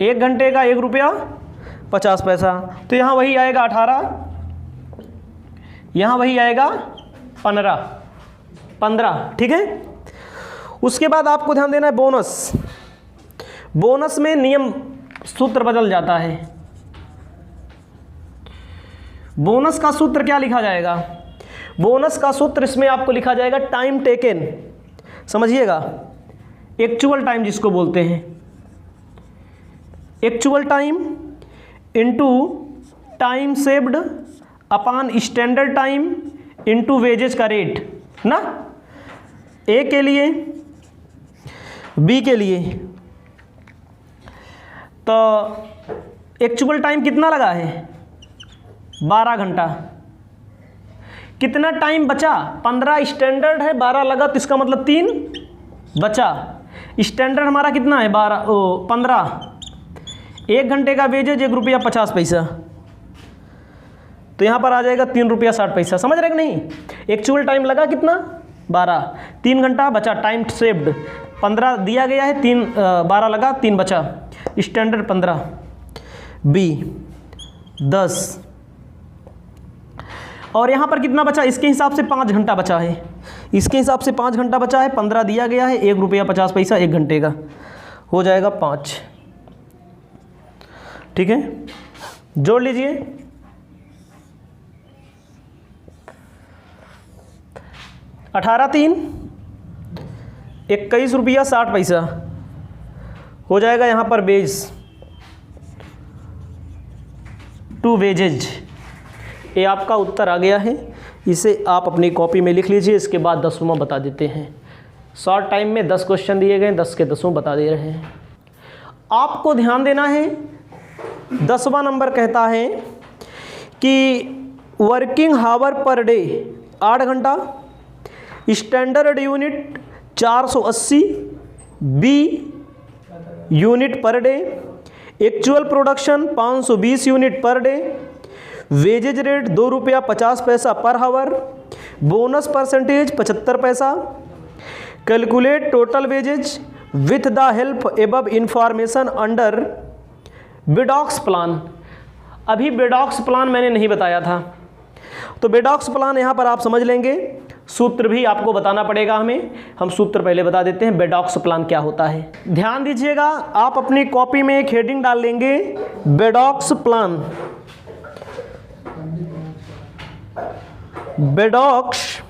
1 घंटे का 1 रुपया 50 पैसा। तो यहाँ वही आएगा 18, यहाँ वही आएगा 15। ठीक है। उसके बाद आपको ध्यान देना है बोनस। बोनस में नियम सूत्र बदल जाता है। बोनस का सूत्र क्या लिखा जाएगा? बोनस का सूत्र इसमें आपको लिखा जाएगा टाइम टेकन, समझिएगा, एक्चुअल टाइम जिसको बोलते हैं, actual time into time saved upon standard time into wages का रेट ना, ए के लिए बी के लिए। तो एक्चुअल टाइम कितना लगा है? 12 घंटा। कितना टाइम बचा? 15 स्टैंडर्ड है, 12 लगा, तो इसका मतलब 3 बचा। स्टैंडर्ड हमारा कितना है? 15। 1 घंटे का वेजेज 1 रुपया 50 पैसा, तो यहाँ पर आ जाएगा 3 रुपया 60 पैसा। समझ रहे कि नहीं? एक्चुअल टाइम लगा कितना? 12, 3 घंटा बचा, टाइम सेव्ड 15 दिया गया है, 12 लगा, 3 बचा, स्टैंडर्ड 15, बी 10, और यहाँ पर कितना बचा? इसके हिसाब से 5 घंटा बचा है, इसके हिसाब से 5 घंटा बचा है, 15 दिया गया है, 1 रुपया 50 पैसा 1 घंटे का, हो जाएगा 5। ठीक है, जोड़ लीजिए। 18 3 21 रुपया 60 पैसा हो जाएगा यहाँ पर बेस टू वेजेज। ये आपका उत्तर आ गया है, इसे आप अपनी कॉपी में लिख लीजिए। इसके बाद 10वां बता देते हैं। शॉर्ट टाइम में 10 क्वेश्चन दिए गए, 10 के 10 बता दे रहे हैं। आपको ध्यान देना है, 10वां नंबर कहता है कि वर्किंग हावर पर डे 8 घंटा, standard unit 480 B unit per day, actual production 520 unit per day, wages rate 2 रुपया 50 पैसा पर हावर, बोनस परसेंटेज 75 पैसा। Calculate total wages with the help above information under Bedaux plan. अभी बेडॉक्स प्लान मैंने नहीं बताया था, तो बेडॉक्स प्लान यहाँ पर आप समझ लेंगे। सूत्र भी आपको बताना पड़ेगा हमें, हम सूत्र पहले बता देते हैं बेडॉक्स प्लान क्या होता है। ध्यान दीजिएगा, आप अपनी कॉपी में एक हेडिंग डाल लेंगे, बेडॉक्स प्लान। बेडॉक्स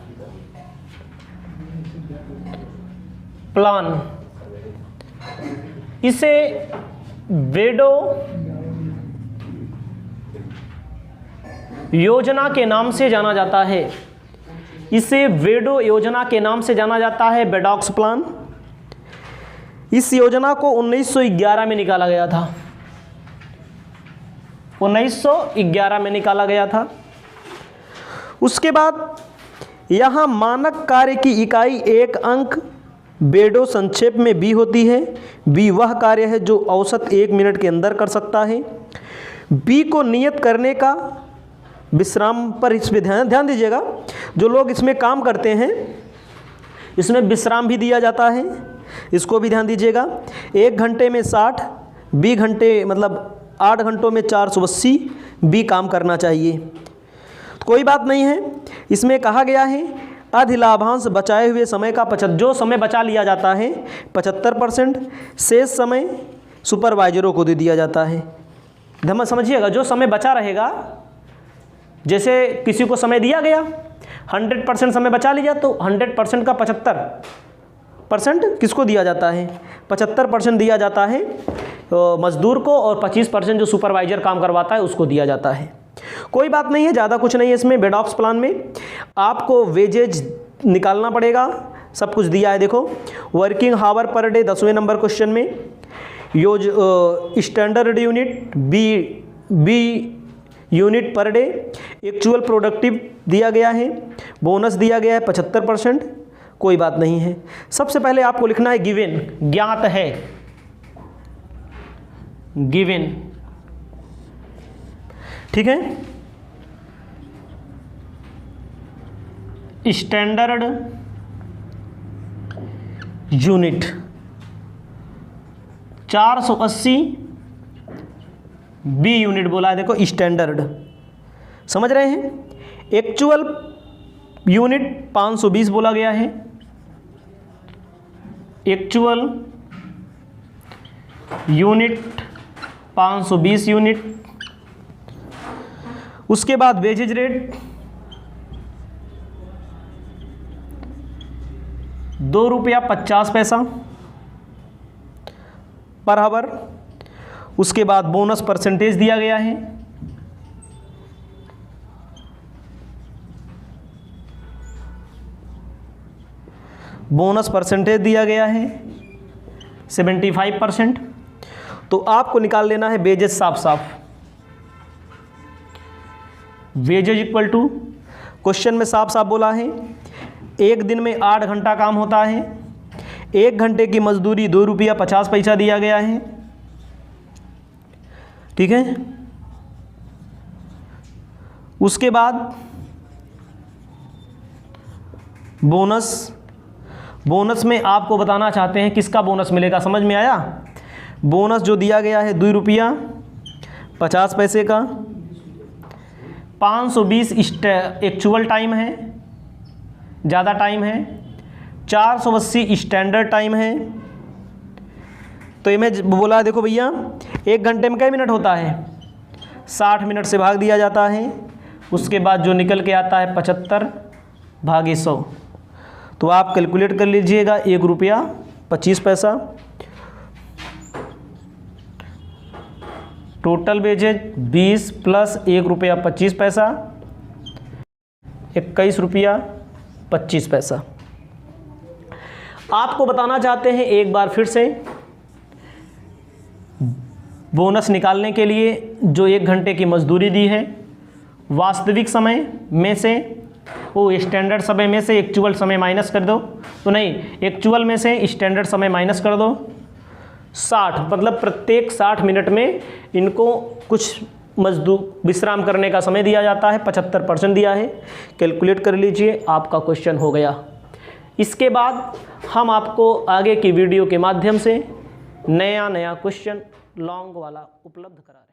प्लान, इसे बेडो योजना के नाम से जाना जाता है, इसे वेडो योजना के नाम से जाना जाता है, बेडॉक्स प्लान। इस योजना को 1911 में निकाला गया था, 1911 में निकाला गया था। उसके बाद यहाँ मानक कार्य की इकाई 1 अंक बेडो संक्षेप में बी होती है। बी वह कार्य है जो औसत 1 मिनट के अंदर कर सकता है। बी को नियत करने का विश्राम पर इस पे ध्यान दीजिएगा, जो लोग इसमें काम करते हैं इसमें विश्राम भी दिया जाता है, इसको भी ध्यान दीजिएगा। 1 घंटे में 60, बी घंटे मतलब 8 घंटों में 480 बी काम करना चाहिए। तो कोई बात नहीं है, इसमें कहा गया है अधिलाभांश बचाए हुए समय का जो समय बचा लिया जाता है 75%, शेष समय सुपरवाइजरों को दे दिया जाता है। ध्यान समझिएगा, जो समय बचा रहेगा, जैसे किसी को समय दिया गया 100% समय बचा लिया, तो 100% का 75% किसको दिया जाता है? 75% दिया जाता है मजदूर को, और 25% जो सुपरवाइजर काम करवाता है उसको दिया जाता है। कोई बात नहीं है, ज़्यादा कुछ नहीं है इसमें। बेडॉक्स प्लान में आपको वेजेज निकालना पड़ेगा, सब कुछ दिया है। देखो, वर्किंग हावर पर डे 10वें नंबर क्वेश्चन में, standard unit B unit per day, actual productive दिया गया है, बोनस दिया गया है 75%। कोई बात नहीं है। सबसे पहले आपको लिखना है गिवन, ज्ञात है, गिवन। ठीक है, स्टैंडर्ड यूनिट 480 बी यूनिट बोला है, देखो स्टैंडर्ड, समझ रहे हैं। एक्चुअल यूनिट 520 बोला गया है, एक्चुअल यूनिट 520 यूनिट। उसके बाद वेजेज रेट ₹2.50 पर आवर। उसके बाद बोनस परसेंटेज दिया गया है, बोनस परसेंटेज दिया गया है 75%। तो आपको निकाल लेना है वेजेज साफ साफ। वेजेज इक्वल टू, क्वेश्चन में साफ साफ बोला है एक दिन में 8 घंटा काम होता है, 1 घंटे की मजदूरी ₹2.50 दिया गया है, ठीक है। उसके बाद बोनस में आपको बताना चाहते हैं किसका बोनस मिलेगा, समझ में आया। बोनस जो दिया गया है ₹2.50 का, 520 एक्चुअल टाइम है, ज़्यादा टाइम है, 480 स्टैंडर्ड टाइम है। तो ये मैं बोला है, देखो भैया 1 घंटे में कितने मिनट होता है, 60 मिनट से भाग दिया जाता है। उसके बाद जो निकल के आता है 75/100। तो आप कैलकुलेट कर लीजिएगा, ₹1.25। Total wages 20 plus ₹1.25, ₹21.25। आपको बताना चाहते हैं एक बार फिर से, बोनस निकालने के लिए जो 1 घंटे की मजदूरी दी है, वास्तविक समय में से, वो स्टैंडर्ड समय में से एक्चुअल समय माइनस कर दो, तो नहीं, एक्चुअल में से स्टैंडर्ड समय माइनस कर दो। 60 मतलब प्रत्येक 60 मिनट में इनको कुछ मजदूर विश्राम करने का समय दिया जाता है, 75% दिया है। कैलकुलेट कर लीजिए, आपका क्वेश्चन हो गया। इसके बाद हम आपको आगे की वीडियो के माध्यम से नया क्वेश्चन लॉन्ग वाला उपलब्ध करा रहे हैं।